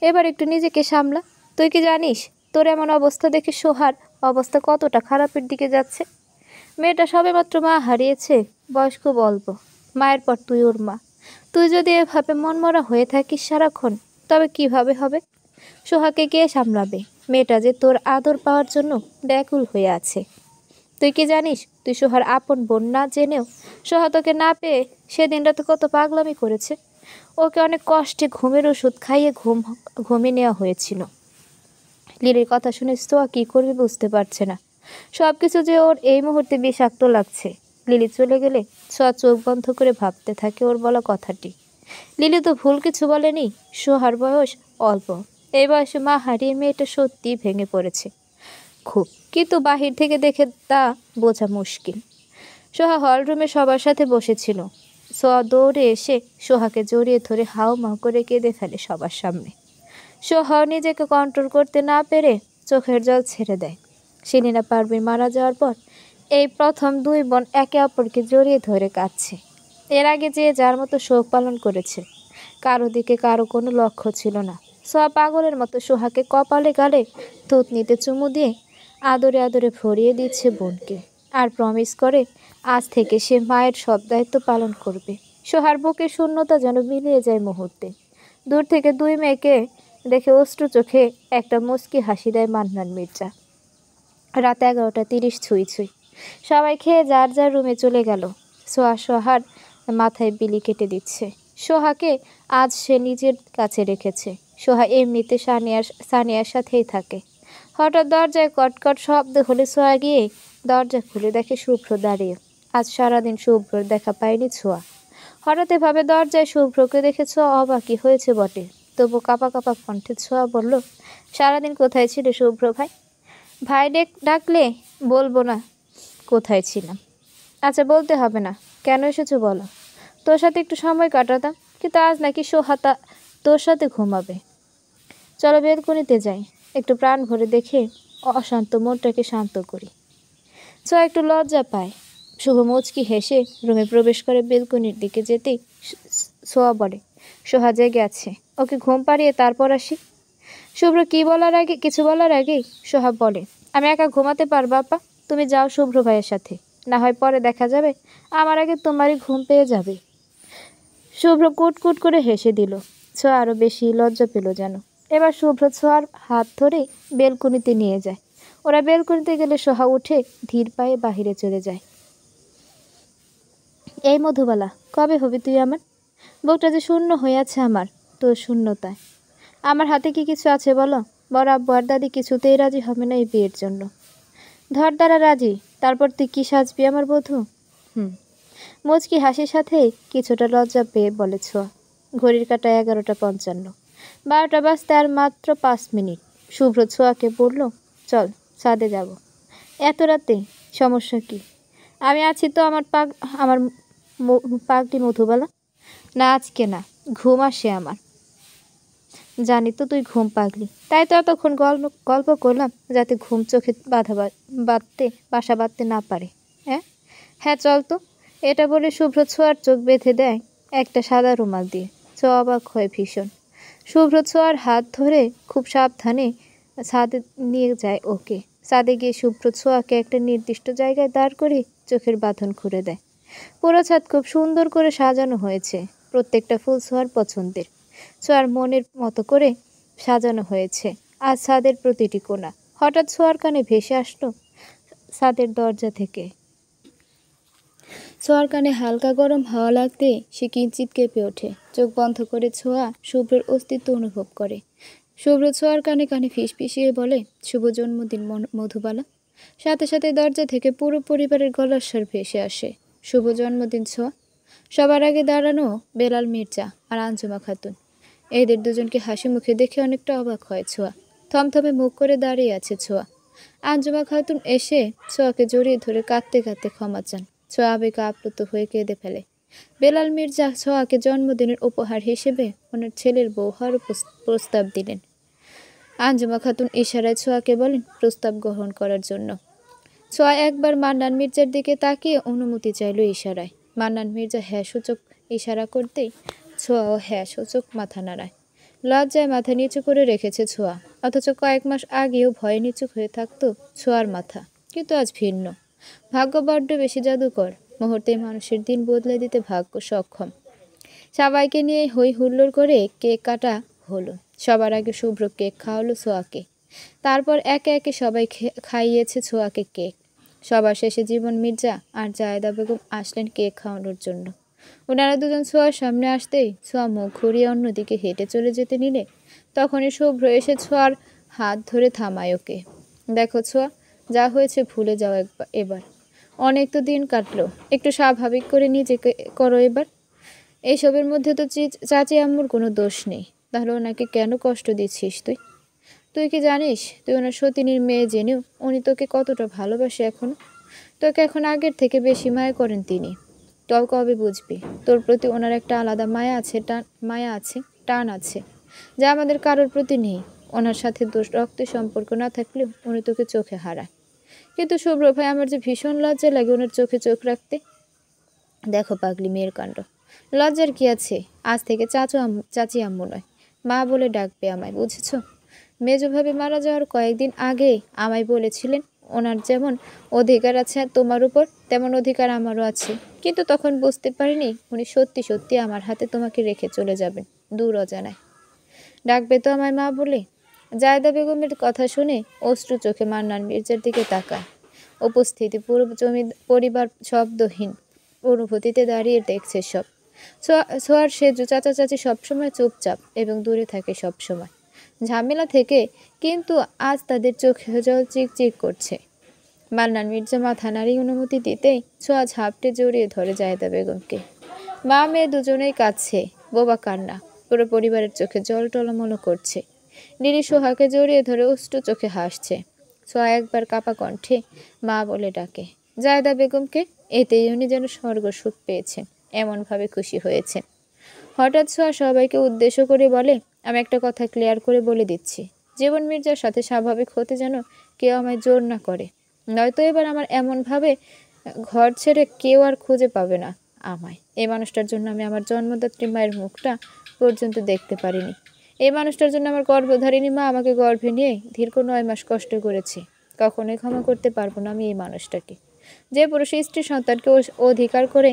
এবার একটু নিজেকে সামলা। তুই কি জানিস তোর এমন অবস্থা দেখে সোহার অবস্থা কতটা খারাপের দিকে যাচ্ছে? মেয়েটা সবেমাত্র মা হারিয়েছে, বয়স খুব অল্প, মায়ের পর তুই ওর মা। তুই যদি এভাবে মনমরা হয়ে থাকিস সারাক্ষণ, তবে কিভাবে হবে? সোহাকে কে সামলাবে? মেয়েটা যে তোর আদর পাওয়ার জন্য ব্যাকুল হয়ে আছে। তুই কি জানিস তুই সোহার আপন বোন না জেনেও সোহা তোকে না পেয়ে সেদিন রাতে কত পাগলামি করেছে? ওকে অনেক কষ্টে ঘুমের ওষুধ খাইয়ে ঘুমিয়ে নেওয়া হয়েছিল। লিলির কথা শুনে সোহা কী করবে বুঝতে পারছে না। সব কিছু যে ওর এই মুহূর্তে বিষাক্ত লাগছে। লিলি চলে গেলে সোহা চোখ বন্ধ করে ভাবতে থাকে ওর বলা কথাটি। লিলি তো ভুল কিছু বলেনি, সোহার বয়স অল্প, এই বয়সে মা হারিয়ে মেয়েটা সত্যি ভেঙে পড়েছে খুব, কিন্তু বাহির থেকে দেখে তা বোঝা মুশকিল। সোহা হলরুমে সবার সাথে বসেছিল। সোহা দৌড়ে এসে সোহাকে জড়িয়ে ধরে হাউ মাউ করে কেঁদে ফেলে সবার সামনে। সোহা নিজেকে কন্ট্রোল করতে না পেরে চোখের জল ছেড়ে দেয়। সেলিনা পারভিন মারা যাওয়ার পর এই প্রথম দুই বোন একে অপরকে জড়িয়ে ধরে কাঁদছে। এর আগে যে যার মতো শোক পালন করেছে, কারো দিকে কারো কোনো লক্ষ্য ছিল না। সোহা পাগলের মতো সোহাকে কপালে গালে থুতনিতে চুমু দিয়ে আদরে আদরে ভরিয়ে দিচ্ছে বোনকে, আর প্রমিস করে আজ থেকে সে মায়ের সব দায়িত্ব পালন করবে। সোহার বুকে শূন্যতা যেন মিলিয়ে যায় মুহূর্তে। দূর থেকে দুই মেয়েকে দেখে অশ্রু চোখে একটা মুচকি হাসি দেয় মান্নান মির্জা। রাত 11:30 ছুঁই ছুঁই। সবাই খেয়ে যার যার রুমে চলে গেল। সোহার মাথায় বিলি কেটে দিচ্ছে। সোহাকে আজ সে নিজের কাছে রেখেছে। সোহা এমনিতে সানিয়ার সাথেই থাকে। হঠাৎ দরজায় কটকট শব্দ হলে সোহা গিয়ে দরজা খুলে দেখে শুভ্র দাঁড়িয়ে। আজ সারাদিন শুভ্রর দেখা পায়নি ছোঁয়া। হঠাৎ এভাবে দরজায় শুভ্রকে দেখে ছোঁয়া অবাকই হয়েছে বটে, তবু কাঁপা কাঁপা কণ্ঠে ছোঁয়া বলল, সারাদিন কোথায় ছিলে শুভ্র ভাই? ভাই ডাকলে বলবো না কোথায় ছিলাম? আচ্ছা বলতে হবে না, কেন এসেছো বলো। তোর সাথে একটু সময় কাটাতাম, কিন্তু আজ নাকি সোহা তোর সাথে ঘুমাবে। চলো বেলকনিতে যাই, একটু প্রাণ ভরে দেখে অশান্ত মনটাকে শান্ত করি। ছোঁয়া একটু লজ্জা পায়, শুভ মুচকি হেসে রুমে প্রবেশ করে বেলকনির দিকে যেতেই সোয়া বলে, সোহা জেগে আছে, ওকে ঘুম পাড়িয়ে তারপর আসি। শুভ্র কিছু বলার আগেই সোহা বলে, আমি একা ঘুমাতে পারবো আপা, তুমি যাও শুভ্র ভাইয়ের সাথে, না হয় পরে দেখা যাবে আমার আগে তোমারই ঘুম পেয়ে যাবে। শুভ্র কুটকুট করে হেসে দিল। ছোঁয়া আরো বেশি লজ্জা পেল যেন। এবার শুভ্র ছোঁয়ার হাত ধরে বেলকনিতে নিয়ে যায়। ওরা বেলকনিতে গেলে সোহা উঠে ধীর পায়ে বাহিরে চলে যায়। এই মধুবালা, কবে হবি তুই আমার? বুকটা যে শূন্য হয়ে আছে আমার, তোর শূন্যতায়। আমার হাতে কি কিছু আছে বলো? বড় আব্বু আর দাদি কিছুতেই রাজি হবে না এই বিয়ের জন্য। ধর দ্বারা রাজি, তারপর তুই কি সাজবি আমার বধূ? মুচকি হাসির সাথে কিছুটা লজ্জা পেয়ে বলে ছোঁয়া। ঘড়ির কাঁটা 11:55। 12টা বাজতে আর মাত্র 5 মিনিট। শুভ্র ছোঁয়াকে বলল, চল ছাদে যাব। এত রাতে? সমস্যা কি? আমি আছি তো, আমার পাগলি মধুবালা। না আজকে না, ঘুম আসে আমার। জানি তো তুই ঘুম পাগলি, তাই তো এতক্ষণ গল্প করলাম যাতে ঘুম চোখে বাসা বাঁধতে না পারে। হ্যাঁ হ্যাঁ, চল তো। এটা বলে শুভ্র ছোঁয়ার চোখ বেঁধে দেয় একটা সাদা রুমাল দিয়ে। ছোঁয়া অবাক হয় ভীষণ। শুভ্র ছোঁয়ার হাত ধরে খুব সাবধানে ছাদে নিয়ে যায় ওকে। ছাদে গিয়ে শুভ্র ছোঁয়াকে একটা নির্দিষ্ট জায়গায় দাঁড় করে চোখের বাঁধন খুলে দেয়। পুরো ছাদ খুব সুন্দর করে সাজানো হয়েছে। প্রত্যেকটা ফুল ছোঁয়ার পছন্দের, ছোঁয়ার মনের মতো করে সাজানো হয়েছে। আজ ছাদের প্রতিটি কোণা। হঠাৎ ছোঁয়ার কানে ভেসে আসলো ছাদের দরজা থেকে। ছোঁয়ার কানে হালকা গরম হাওয়া লাগতে সে কিঞ্চিৎ কেঁপে ওঠে। চোখ বন্ধ করে ছোঁয়া শুভ্রের অস্তিত্ব অনুভব করে। শুভ্র ছোঁয়ার কানে কানে ফিসফিসিয়ে বলে, শুভ জন্মদিন মধুবালা। সাথে সাথে দরজা থেকে পুরো পরিবারের গলার স্বর ভেসে আসে, শুভ জন্মদিন ছোঁয়া। সবার আগে দাঁড়ানো বেলাল মির্জা আর আঞ্জুমা খাতুন। এদের দুজনকে হাসি মুখে দেখে অনেকটা অবাক হয় ছোঁয়া। থমথমে মুখ করে দাঁড়িয়ে আছে ছোঁয়া। আঞ্জুমা খাতুন এসে ছোঁয়াকে জড়িয়ে ধরে কাঁদতে কাঁদতে ক্ষমা চান। ছোঁয়া আবেগে আপ্লুত হয়ে কেঁদে ফেলে। বেলাল মির্জা ছোঁয়াকে জন্মদিনের উপহার হিসেবে ওনার ছেলের বউ হওয়ার প্রস্তাব দিলেন। আঞ্জুমা খাতুন ইশারায় ছোঁয়াকে বলেন প্রস্তাব গ্রহণ করার জন্য। ছোঁয়া একবার মান্নান মির্জার দিকে তাকিয়ে অনুমতি চাইল ইশারায়। মান্নান মির্জা হ্যাঁ সূচক ইশারা করতেই ছোঁয়াও হ্যাঁ সূচক মাথা নাড়ায়। লজ্জায় মাথা নিচু করে রেখেছে ছোঁয়া, অথচ কয়েক মাস আগেও ভয়ে নিচু হয়ে থাকতো ছোঁয়ার মাথা। কিন্তু আজ ভিন্ন। ভাগ্য বড্ড বেশি জাদুকর, মুহূর্তে মানুষের দিন বদলে দিতে ভাগ্য সক্ষম। সবাইকে নিয়ে হই হুল্লোড় করে কেক কাটা হলো। সবার আগে শুভ্র কেক খাওয়ালো ছোঁয়াকে। তারপর একে একে সবাই খাইয়েছে ছোঁয়াকে কেক। সবার শেষে জীবন মির্জা আর জায়েদা বেগম আসলেন কেক খাওয়ানোর জন্য। ওনারা দুজন ছোঁয়ার সামনে আসতেই ছোঁয়া মুখ ঘুরিয়ে অন্যদিকে হেঁটে চলে যেতে নিলে তখনই শুভ্র এসে ছোঁয়ার হাত ধরে থামায় ওকে। দেখো ছোঁয়া, যা হয়েছে ভুলে যাও এবার। অনেক তো দিন কাটলো, একটু স্বাভাবিক করে নিজেকে করো এবার। এইসবের মধ্যে তো চাচি আম্মুর কোনো দোষ নেই, তাহলে ওনাকে কেন কষ্ট দিচ্ছিস তুই? তুই কি জানিস তুই ওনার সতীনীর মেয়ে জেনেও উনি তোকে কতটা ভালোবাসে এখনো? তোকে এখন আগের থেকে বেশি মায়া করেন তিনি। তুই কবে বুঝবি তোর প্রতি ওনার একটা আলাদা মায়া আছে, টান আছে, যা আমাদের কারোর প্রতি নেই। ওনার সাথে রক্তের সম্পর্ক না থাকলেও উনি তোকে চোখে হারায়। কিন্তু শুভ্র ভাই, আমার যে ভীষণ লজ্জা লাগে ওনার চোখে চোখ রাখতে। দেখো পাগলি মেয়ের কাণ্ড, লজ্জার কি আছে? আজ থেকে চাচি আম্মু নয়, মা বলে ডাকবে আমায়, বুঝেছ? মেজোভাবে মারা যাওয়ার কয়েকদিন আগে আমায় বলেছিলেন ওনার যেমন অধিকার আছে তোমার উপর, তেমন অধিকার আমারও আছে। কিন্তু তখন বুঝতে পারিনি উনি সত্যি সত্যি আমার হাতে তোমাকে রেখে চলে যাবেন দূর অজানায়। ডাকবে তো আমায় মা বলে? জায়েদা বেগমের কথা শুনে অশ্রু চোখে মান্নান মির্জার দিকে তাকায়। উপস্থিতি পুরো পরিবার শব্দহীন অনুভূতিতে দাঁড়িয়ে দেখছে সব। ছোঁয়ার সেজু চাচা চাচি সবসময় চুপচাপ এবং দূরে থাকে সবসময় ঝামেলা থেকে, কিন্তু আজ তাদের চোখে জল চিকচিক করছে। মান্নান মির্জা মাথা নাড়িয়ে অনুমতি দিতেই ছোঁয়া ঝাপটে জড়িয়ে ধরে জায়েদা বেগমকে। মা মেয়ে দুজনেই কাঁদছে, বোবা কান্না। পুরো পরিবারের চোখে জল টলমলো করছে। নিরি সোহাকে জড়িয়ে ধরে অশ্রু চোখে হাসছে। ছোঁয়া একবার কাপা কণ্ঠে মা বলে ডাকে জায়েদা বেগমকে। এতেই উনি যেন স্বর্গ সুখ পেয়েছেন, এমনভাবে খুশি হয়েছেন। হঠাৎ ছোঁয়া সবাইকে উদ্দেশ্য করে বলে, আমি একটা কথা ক্লিয়ার করে বলে দিচ্ছি, জীবন মির্জার সাথে স্বাভাবিক হতে যেন কেউ আমায় জোর না করে, নয়তো এবার আমার এমনভাবে ঘর ছেড়ে কেউ আর খুঁজে পাবে না আমায়। এই মানুষটার জন্য আমি আমার জন্মদাত্রী মায়ের মুখটা পর্যন্ত দেখতে পারিনি। এই মানুষটার জন্য আমার গর্ভধারিণী মা আমাকে গর্ভে নিয়ে দীর্ঘ 9 মাস কষ্ট করেছে। কখনোই ক্ষমা করতে পারবো না আমি এই মানুষটাকে। যে পুরুষ স্ত্রী সন্তানকে অধিকার করে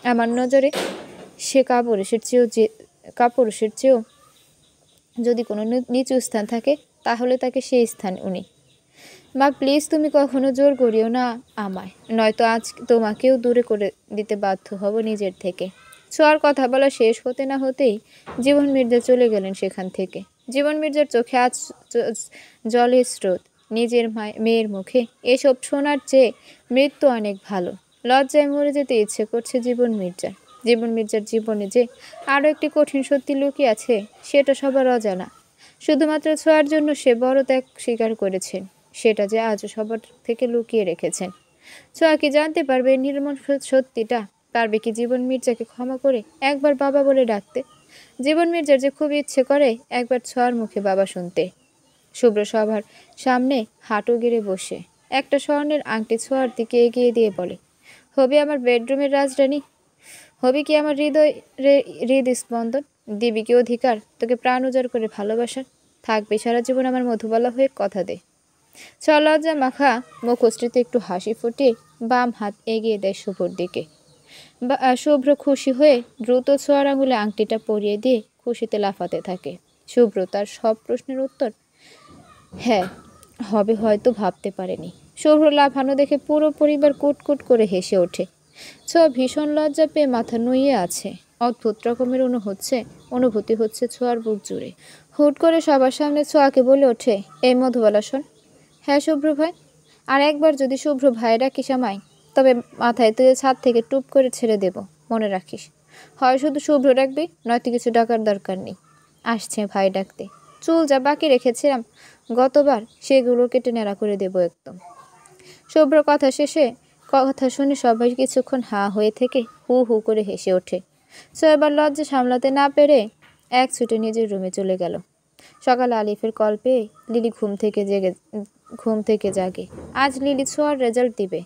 আমার নজরে সে কাপুরুষের চেয়েও যদি কোনো নিচু স্থান থাকে তাহলে তাকে সেই স্থান উনি। মা প্লিজ তুমি কখনো জোর করিও না আমায়, নয়তো আজ তোমাকেও দূরে করে দিতে বাধ্য হব নিজের থেকে। ছোঁয়ার কথা বলা শেষ হতে না হতেই জীবন মির্জা চলে গেলেন সেখান থেকে। জীবন মির্জার চোখে আজ জলের স্রোত। নিজের মেয়ের মুখে এসব শোনার চেয়ে মৃত্যু অনেক ভালো। লজ্জায় মরে যেতে ইচ্ছে করছে জীবন মির্জার। জীবন মির্জার জীবনে যে আরও একটি কঠিন সত্যি লুকিয়ে আছে সেটা সবার অজানা। শুধুমাত্র ছোঁয়ার জন্য সে বড় ত্যাগ স্বীকার করেছেন, সেটা যে আজও সবার থেকে লুকিয়ে রেখেছেন। ছোঁয়া কি জানতে পারবে নির্মল সত্যিটা? পারবে কি জীবন মির্জাকে ক্ষমা করে একবার বাবা বলে ডাকতে? জীবন মির্জার যে খুব ইচ্ছে করে একবার ছোঁয়ার মুখে বাবা শুনতে। শুভ্র সবার সামনে হাঁটু গেড়ে বসে একটা স্বর্ণের আংটি ছোঁয়ার দিকে এগিয়ে দিয়ে বলে, হবি আমার বেডরুমের রাজরানী, হবি কি আমার হৃদস্পন্দন, দিবি কি অধিকার তোকে প্রাণ উজাড় করে ভালোবাসার, থাকবে সারা জীবন আমার মধুবালা হয়ে, কথা দে। ছোঁয়া লজ্জা মাখা মুখশ্রীতে একটু হাসি ফুটিয়ে বাম হাত এগিয়ে দেয় শুভ্রর দিকে। শুভ্র খুশি হয়ে দ্রুত ছোঁয়ার আঙুলে আংটিটা পরিয়ে দিয়ে খুশিতে লাফাতে থাকে। শুভ্র তার সব প্রশ্নের উত্তর হ্যাঁ হবে হয়তো ভাবতে পারেনি। শুভ্র লাফানো দেখে পুরো পরিবার কুটকুট করে হেসে ওঠে। ছোঁয়া ভীষণ লজ্জা পেয়ে মাথা নুইয়ে আছে। অদ্ভুত রকমের অনুভূতি হচ্ছে ছোঁয়ার বুক জুড়ে। হুট করে সবার সামনে ছোঁয়াকে বলে ওঠে, এই মধুবালা শোন। হ্যাঁ শুভ্র ভাই। আর একবার যদি শুভ্র ভাই ডাকিস আমায়, তবে মাথায় তুই ছাদ থেকে টুপ করে ছেড়ে দেব, মনে রাখিস। হয় শুধু শুভ্র ডাকবি, নয়তো কিছু ডাকার দরকার নেই। আসছে ভাই ডাকতে, চুল যা বাকি রেখেছিলাম গতবার সেগুলো কেটে নেড়া করে দেব একদম। শুভ্র কথা শুনে সবাই কিছুক্ষণ হাঁ হয়ে থেকে হু হু করে হেসে ওঠে। সো এবার লজ্জা সামলাতে না পেরে এক ছুটে নিজের রুমে চলে গেল। সকালে আলিফের কল পেয়ে লিলি ঘুম থেকে জাগে। আজ লিলি ছোঁয়ার রেজাল্ট দিবে,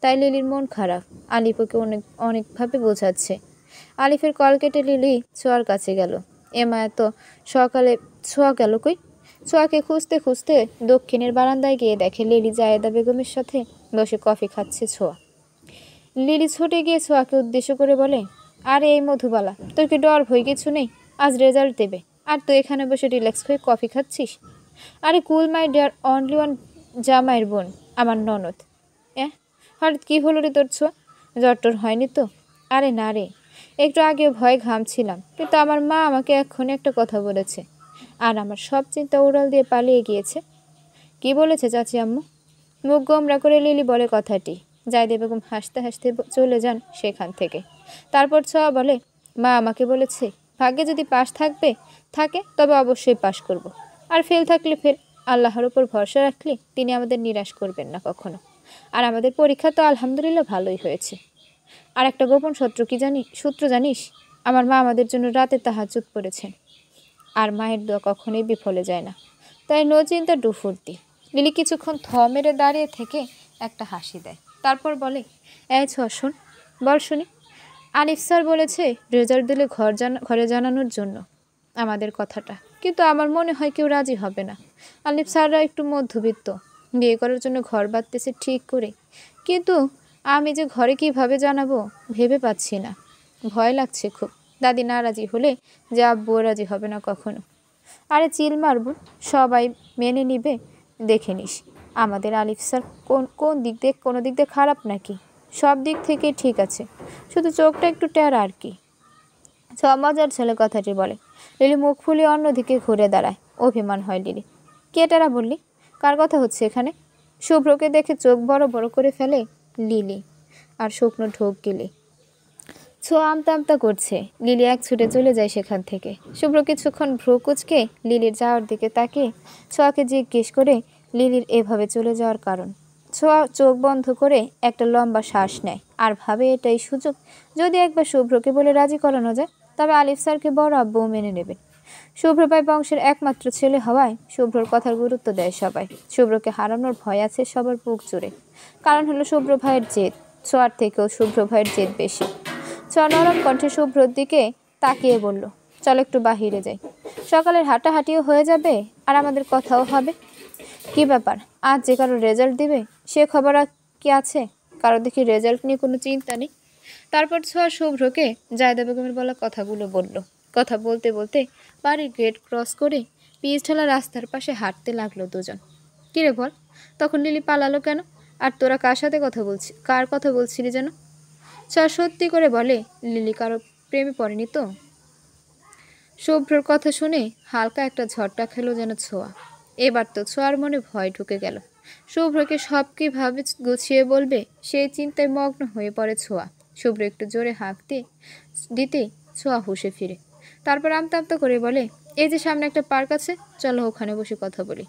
তাই লিলির মন খারাপ। আলিফ ওকে অনেকভাবে বোঝাচ্ছে। আলিফের কল কেটে লিলি ছোঁয়ার কাছে গেল। এমা এত সকালে ছোঁয়া গেল কই? ছোঁয়াকে খুঁজতে খুঁজতে দক্ষিণের বারান্দায় গিয়ে দেখে লিলি জায়েদা বেগমের সাথে বসে কফি খাচ্ছে ছোঁয়া। লিলি ছুটে গিয়ে ছোঁয়াকে উদ্দেশ্য করে বলে, আরে এই মধুবালা, তোর কি ডর ভয় কিছু নেই? আজ রেজাল্ট দেবে আর তুই এখানে বসে রিল্যাক্স হয়ে কফি খাচ্ছিস? আরে কুল মাই ডিয়ার অনলি ওয়ান জামাইয়ের বোন, আমার ননদ। হঠাৎ কী হলো রে তোর ছোঁয়া? জ্বর হয়নি তো? আরে না রে, একটু আগেও ভয়ে ঘামছিলাম, কিন্তু আমার মা আমাকে এক্ষুনি একটা কথা বলেছে আর আমার সব চিন্তা উড়াল দিয়ে পালিয়ে গিয়েছে। কি বলেছে চাচি আম্মু? মুখ গোমরা করে লিলি বলে কথাটি। জায়দা বেগম হাসতে হাসতে চলে যান সেখান থেকে। তারপর ছোঁয়া বলে, মা আমাকে বলেছে ভাগ্যে যদি পাশ থাকে তবে অবশ্যই পাশ করব, আর ফেল থাকলে ফেল। আল্লাহর উপর ভরসা রাখলে তিনি আমাদের নিরাশ করবেন না কখনো। আর আমাদের পরীক্ষা তো আলহামদুলিল্লাহ ভালোই হয়েছে। আর একটা গোপন সূত্র জানিস? আমার মা আমাদের জন্য রাতে তাহাজ্জুদ পড়েছেন, আর মায়ের দোয়া কখনোই বিফলে যায় না। তাই নো চিন্তা ডু ফুর্তি। লিলি কিছুক্ষণ থ মেরে দাঁড়িয়ে থেকে একটা হাসি দেয়, তারপর বলে, শোন, বল শুনি। আলিফ স্যার বলেছে রেজাল্ট দিলে ঘরে জানানোর জন্য আমাদের কথাটা, কিন্তু আমার মনে হয় কেউ রাজি হবে না। আলিফ স্যাররা একটু মধ্যবিত্ত, বিয়ে করার জন্য ঘর বাঁধতেছে ঠিক করে, কিন্তু আমি যে ঘরে কিভাবে জানাবো ভেবে পাচ্ছি না। ভয় লাগছে খুব। দাদি না রাজি হলে যে আব্বুও রাজি হবে না কখনো। আরে চিল মারব, সবাই মেনে নিবে, দেখে নিস। আমাদের আলিফ স্যার কোন দিক দিয়ে কোনো দিক দিয়ে খারাপ নাকি? সব দিক থেকে ঠিক আছে, শুধু চোখটা একটু টেরা আর কি। মজার ছেলে কথাটি বলে। লিলি মুখ ফুলিয়ে অন্যদিকে ঘুরে দাঁড়ায়। অভিমান হয় লিলি। কে টেরা বললি? কার কথা হচ্ছে এখানে? শুভ্রকে দেখে চোখ বড় বড় করে ফেলে লিলি আর শুকনো ঢোক গিলে। ছোঁয়া আমতা আমতা করছে। লিলি এক ছুটে চলে যায় সেখান থেকে। শুভ্র কিছুক্ষণ ভ্রু কুচকে লিলির যাওয়ার দিকে তাকিয়ে ছোঁয়াকে জিজ্ঞেস করে লিলির এভাবে চলে যাওয়ার কারণ। ছোঁয়া চোখ বন্ধ করে একটা লম্বা শ্বাস নেয় আর ভাবে এটাই সুযোগ, যদি একবার শুভ্রকে বলে রাজি করানো যায় তবে আলিফ স্যারকে বড় আব্বু মেনে নেবে। শুভ্র ভাই বংশের একমাত্র ছেলে হওয়ায় শুভ্রর কথার গুরুত্ব দেয় সবাই। শুভ্রকে হারানোর ভয় আছে সবার বুক জুড়ে। কারণ হলো শুভ্র ভাইয়ের জেদ। ছোঁয়ার থেকেও শুভ্র ভাইয়ের জেদ বেশি। ছোঁয়া নরম কণ্ঠে শুভ্রর দিকে তাকিয়ে বলল, চল একটু বাহিরে যাই, সকালের হাঁটাহাঁটিও হয়ে যাবে আর আমাদের কথাও হবে। কি ব্যাপার, আজ যে কারো রেজাল্ট দিবে সে খবর আর কি আছে? কারো দেখি রেজাল্ট নিয়ে কোনো চিন্তা নেই। তারপর ছোঁয়া শুভ্রকে জায়দা বেগমের বলা কথাগুলো বলল। কথা বলতে বলতে বাড়ির গেট ক্রস করে পিচ ঢালা রাস্তার পাশে হাঁটতে লাগলো দুজন। কিরে বল, তখন লিলি পালালো কেন? আর তোরা কার সাথে কথা বলছিস, কার কথা বলছিলি যেন? ছোঁয়া সত্যি করে বলে, লিলি কারো প্রেমে পড়েনি তো? শুভ্রর কথা শুনে হালকা একটা ঝটকা খেলো যেন ছোঁয়া। এবার তো ছোঁয়ার মনে ভয় ঢুকে গেল। শুভ্রকে সব কিভাবে গুছিয়ে বলবে সেই চিন্তায় মগ্ন হয়ে পড়ে ছোঁয়া। শুভ্র একটু জোরে হাঁক দিতে ছোঁয়া হুঁশে ফিরে। তারপর আমতা আমতা করে বলে, এই যে সামনে একটা পার্ক আছে, চলো ওখানে বসে কথা বলি।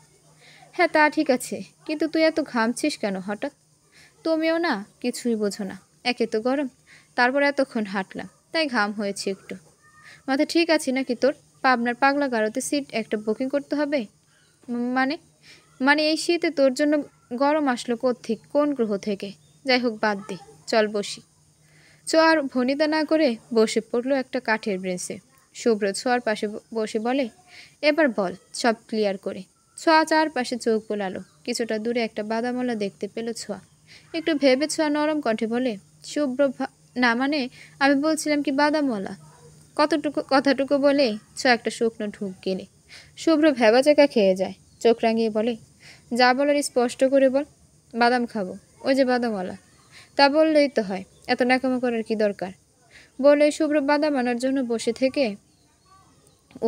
হ্যাঁ তা ঠিক আছে, কিন্তু তুই এত ঘামছিস কেন হঠাৎ? তুমিও না কিছুই বোঝো না, একে তো গরম, তারপর এতক্ষণ হাঁটলাম তাই ঘাম হয়েছে একটু। মাথা ঠিক আছে নাকি তোর? পাবনার পাগলা গারোতে সিট একটা বুকিং করতে হবে মানে? মানে এই শীতে তোর জন্য গরম আসলো কোত্থেকে, কোন গ্রহ থেকে? যাই হোক বাদ দে, চল বসি। ছোঁয়ার ভনিতা না করে বসে পড়লো একটা কাঠের ব্রেঞ্চে। শুভ্র ছোঁয়ার পাশে বসে বলে, এবার বল সব ক্লিয়ার করে। ছোঁয়া চারপাশে চোখ বোলালো। কিছুটা দূরে একটা বাদামওয়ালা দেখতে পেল ছোঁয়া। একটু ভেবে ছোঁয়া নরম কণ্ঠে বলে, শুভ্র না মানে আমি বলছিলাম কি বাদামওয়ালা। কথাটুকু বলে ছোঁয়া একটা শুকনো ঢুক গেলে শুভ্র ভেবাচাকা খেয়ে যায়। চোখ রাঙিয়ে বলে, যা বলার স্পষ্ট করে বল। বাদাম খাবো, ওই যে বাদামওয়ালা। তা বললেই তো হয়, এত ন্যাকামো করার কি দরকার? বলে শুভ্র বাদাম আনার জন্য বসে থেকে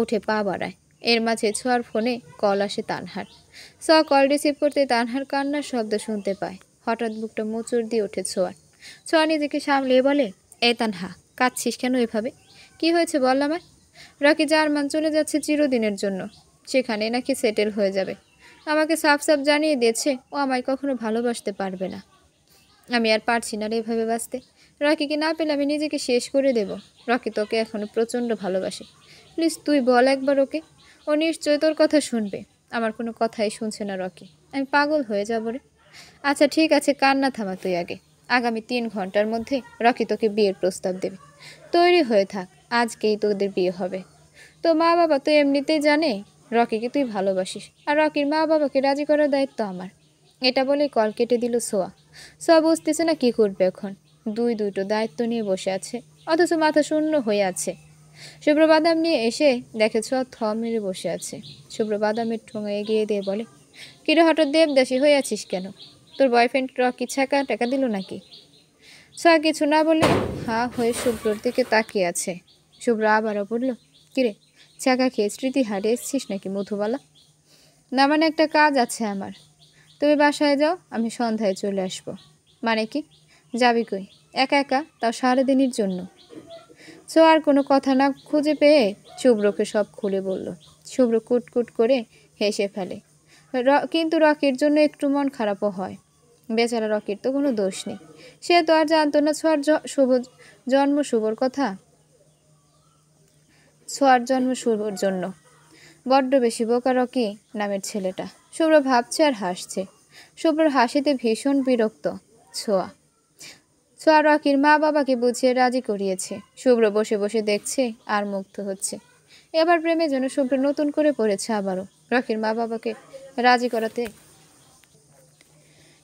উঠে পা বাড়ায়। এর মাঝে ছোঁয়ার ফোনে কল আসে তানহার। ছোঁয়া কল রিসিভ করতে তানহার কান্নার শব্দ শুনতে পায়। হঠাৎ বুকটা মোচড় দিয়ে ওঠে ছোঁয়ার। ছোঁয়া নিজেকে সামলিয়ে বলে, এই তানহা, কাঁদছিস কেন এভাবে? কি হয়েছে বল আমায়। রকি জার্মান চলে যাচ্ছে চিরদিনের জন্য, সেখানে নাকি সেটেল হয়ে যাবে। আমাকে সাফ সাফ জানিয়ে দিয়েছে ও আমায় কখনো ভালোবাসতে পারবে না। আমি আর পারছি না রে এভাবে বাঁচতে। রকিকে না পেলে আমি নিজেকে শেষ করে দেব। রকি তোকে এখনো প্রচণ্ড ভালোবাসে। প্লিজ তুই বল একবার ওকে, ও নিশ্চয় তোর কথা শুনবে। আমার কোনো কথাই শুনছে না রকি, আমি পাগল হয়ে যাব রে। আচ্ছা ঠিক আছে, কান্না থামা তুই আগে। আগামী 3 ঘন্টার মধ্যে রকি তোকে বিয়ের প্রস্তাব দেবে। তৈরি হয়ে থাক, আজকেই তোদের বিয়ে হবে। তো মা বাবা তো এমনিতেই জানে রকিকে তুই ভালোবাসিস, আর রকির মা বাবাকে রাজি করার দায়িত্ব আমার। এটা বলে কল কেটে দিল সোয়া। সোয়া বুঝতেছে না কি করবে এখন। দুটো দায়িত্ব নিয়ে বসে আছে, অথচ মাথা শূন্য হয়ে আছে। শুভ্র বাদাম নিয়ে এসে দেখে ছোঁয়া থ মেরে বসে আছে। শুভ্র বাদামের ঠোঙা এগিয়ে দিয়ে বলে, কিরে হঠাৎ দেবদাসী হয়ে আছিস কেন? তোর বয়ফ্রেন্ড রকি ছাকা টাকা দিল নাকি? ছোঁয়া কিছু না বলে হা হয়ে শুভ্রর দিকে তাকিয়ে আছে। শুভ্র আবারও বলল, কিরে ছাকা খেয়ে স্মৃতি হারিয়ে এসছিস নাকি মধুবালা? না মানে একটা কাজ আছে আমার। তুমি বাসায় যাও, আমি সন্ধ্যায় চলে আসব। মানে কি? যাবি কই? একা একা, তাও সারাদিনের জন্য? ছোঁয়ার কোনো কথা না খুঁজে পেয়ে শুভ্রকে সব খুলে বলল। শুভ্র কুটকুট করে হেসে ফেলে। কিন্তু রকির জন্য একটু মন খারাপও হয়। বেচারা রকির তো কোনো দোষ নেই, সে তো আর জানতো না ছোঁয়ার শুভর কথা। ছোঁয়ার জন্ম শুভর জন্য। বড্ড বেশি বোকা রকি নামের ছেলেটা। শুভ্র ভাবছে আর হাসছে। শুভ্রর হাসিতে ভীষণ বিরক্ত ছোঁয়া। ছোঁয়া রকির মা বাবাকে বুঝিয়ে রাজি করিয়েছে। শুভ্র বসে বসে দেখছে আর মুগ্ধ হচ্ছে। এবার প্রেমে যেন শুভ্র নতুন করে পড়েছে আবারও। রকির মা বাবাকে রাজি করাতে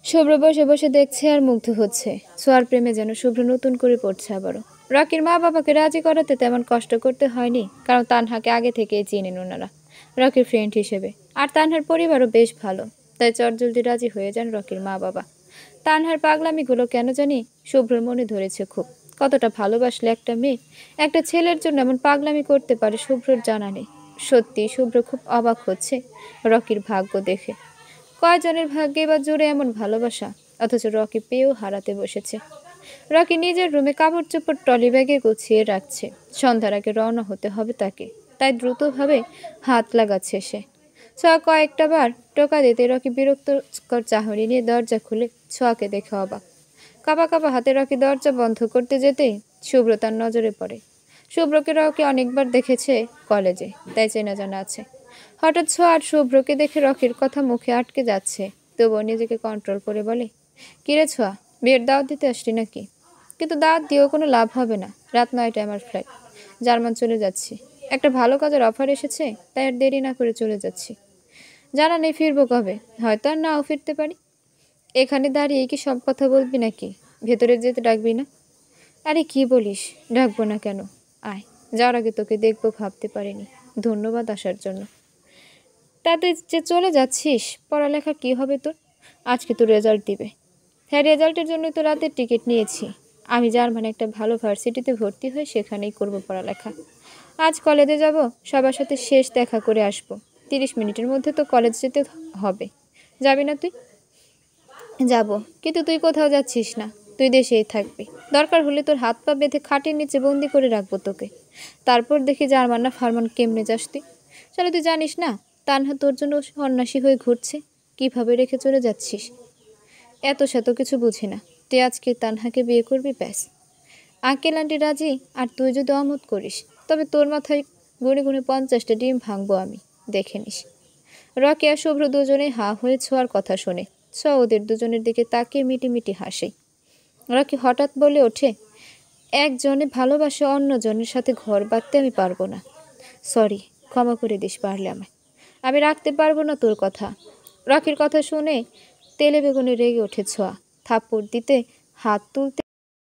শুভ্র বসে বসে দেখছে আর মুগ্ধ হচ্ছে। ছোঁয়ার প্রেমে যেন শুভ্র নতুন করে পড়ছে আবারও। রকির মা বাবাকে রাজি করাতে তেমন কষ্ট করতে হয়নি, কারণ তানহাকে আগে থেকেই চিনেন ওনারা রকির ফ্রেন্ড হিসেবে। আর তানহার পরিবারও বেশ ভালো, তাই চটজলদি রাজি হয়ে যান রকির মা বাবা। তানহার পাগলামিগুলো কেন জানি শুভ্রর মনে ধরেছে খুব। কতটা ভালোবাসলে একটা মেয়ে একটা ছেলের জন্য এমন পাগলামি করতে পারে শুভ্রর জানা নেই। সত্যি শুভ্র খুব অবাক হচ্ছে রকির ভাগ্য দেখে। কয়জনের ভাগ্যে বা জুড়ে এমন ভালোবাসা, অথচ রকি পেয়েও হারাতে বসেছে। রকি নিজের রুমে কাপড় চোপড় ট্রলি ব্যাগে গুছিয়ে রাখছে। সন্ধ্যার আগে রওনা হতে হবে তাকে, তাই দ্রুতভাবে হাত লাগাচ্ছে সে। ছোঁয়া কয়েকটা বার টোকা দিতে রকি বিরক্তকর চাহনি নিয়ে দরজা খুলে ছোঁয়াকে দেখে অবাক। কাঁপা কাঁপা হাতে রকি দরজা বন্ধ করতে যেতেই শুভ্র তার নজরে পড়ে। শুভ্রকে রকি অনেকবার দেখেছে কলেজে, তাই চেনা জানা আছে। হঠাৎ ছোঁয়া আর শুভ্রকে দেখে রকির কথা মুখে আটকে যাচ্ছে, তবুও নিজেকে কন্ট্রোল করে বলে, কিরে ছোঁয়া, বিয়ের দাওয়াত দিতে আসছি নাকি? কিন্তু দাওয়াত দিয়েও কোনো লাভ হবে না। রাত ৯টায় আমার ফ্লাইট। জার্মান চলে যাচ্ছি। একটা ভালো কাজের অফার এসেছে, তাই আর দেরি না করে চলে যাচ্ছি। জানা নেই ফিরবো কবে, হয়তো আর নাও ফিরতে পারি। এখানে দাঁড়িয়ে কি সব কথা বলবি নাকি? ভেতরে যেতে ডাকবি না? আরে কি বলিস, ডাকবো না কেন? আয়, যাওয়ার আগে তোকে দেখবো ভাবতে পারিনি। ধন্যবাদ আসার জন্য। তাতে যে চলে যাচ্ছিস, পড়ালেখা কি হবে তোর? আজকে তো রেজাল্ট দিবে। হ্যাঁ, রেজাল্টের জন্য তো রাতের টিকিট নিয়েছি। আমি জার্মানে একটা ভালো ভার্সিটিতে ভর্তি হয়ে সেখানেই করব পড়ালেখা। আজ কলেজে যাব, সবার সাথে শেষ দেখা করে আসব। 30 মিনিটের মধ্যে তো কলেজ যেতে হবে। যাবি না তুই? যাব, কিন্তু তুই কোথাও যাচ্ছিস না। তুই দেশেই থাকবি। দরকার হলে তোর হাত পা বেঁধে খাটের নিচে বন্দি করে রাখবো তোকে। তারপর দেখি জার্মান না ফার্মান কেমনে যাস তুই। চলে, তুই জানিস না তানহা তোর জন্য সন্ন্যাসী হয়ে ঘুরছে? কিভাবে রেখে চলে যাচ্ছিস? এত শত কিছু বুঝি না। তুই আজকে তানহাকে বিয়ে করবি, ব্যাস। আঙ্কেল আন্টি রাজি, আর তুই যদি অমত করিস, তবে তোর মাথায় গুনে গুনে 50টা ডিম ভাঙবো আমি, দেখে নিস। রকি আর শুভ্র দুজনেই হা হয়ে ছোঁয়ার কথা শোনে। ছোঁয়া ওদের দুজনের দিকে তাকিয়ে মিটিমিটি হাসে। রকি হঠাৎ বলে ওঠে, একজনে ভালোবাসে অন্যজনের সাথে ঘর বাঁধতে আমি পারবো না। সরি, ক্ষমা করে দিস পারলে আমায়। আমি রাখতে পারবো না তোর কথা। রকির কথা শুনে তেলে বেগুনে রেগে ওঠে ছোঁয়া। থাপ্পড় দিতে হাত তুলতে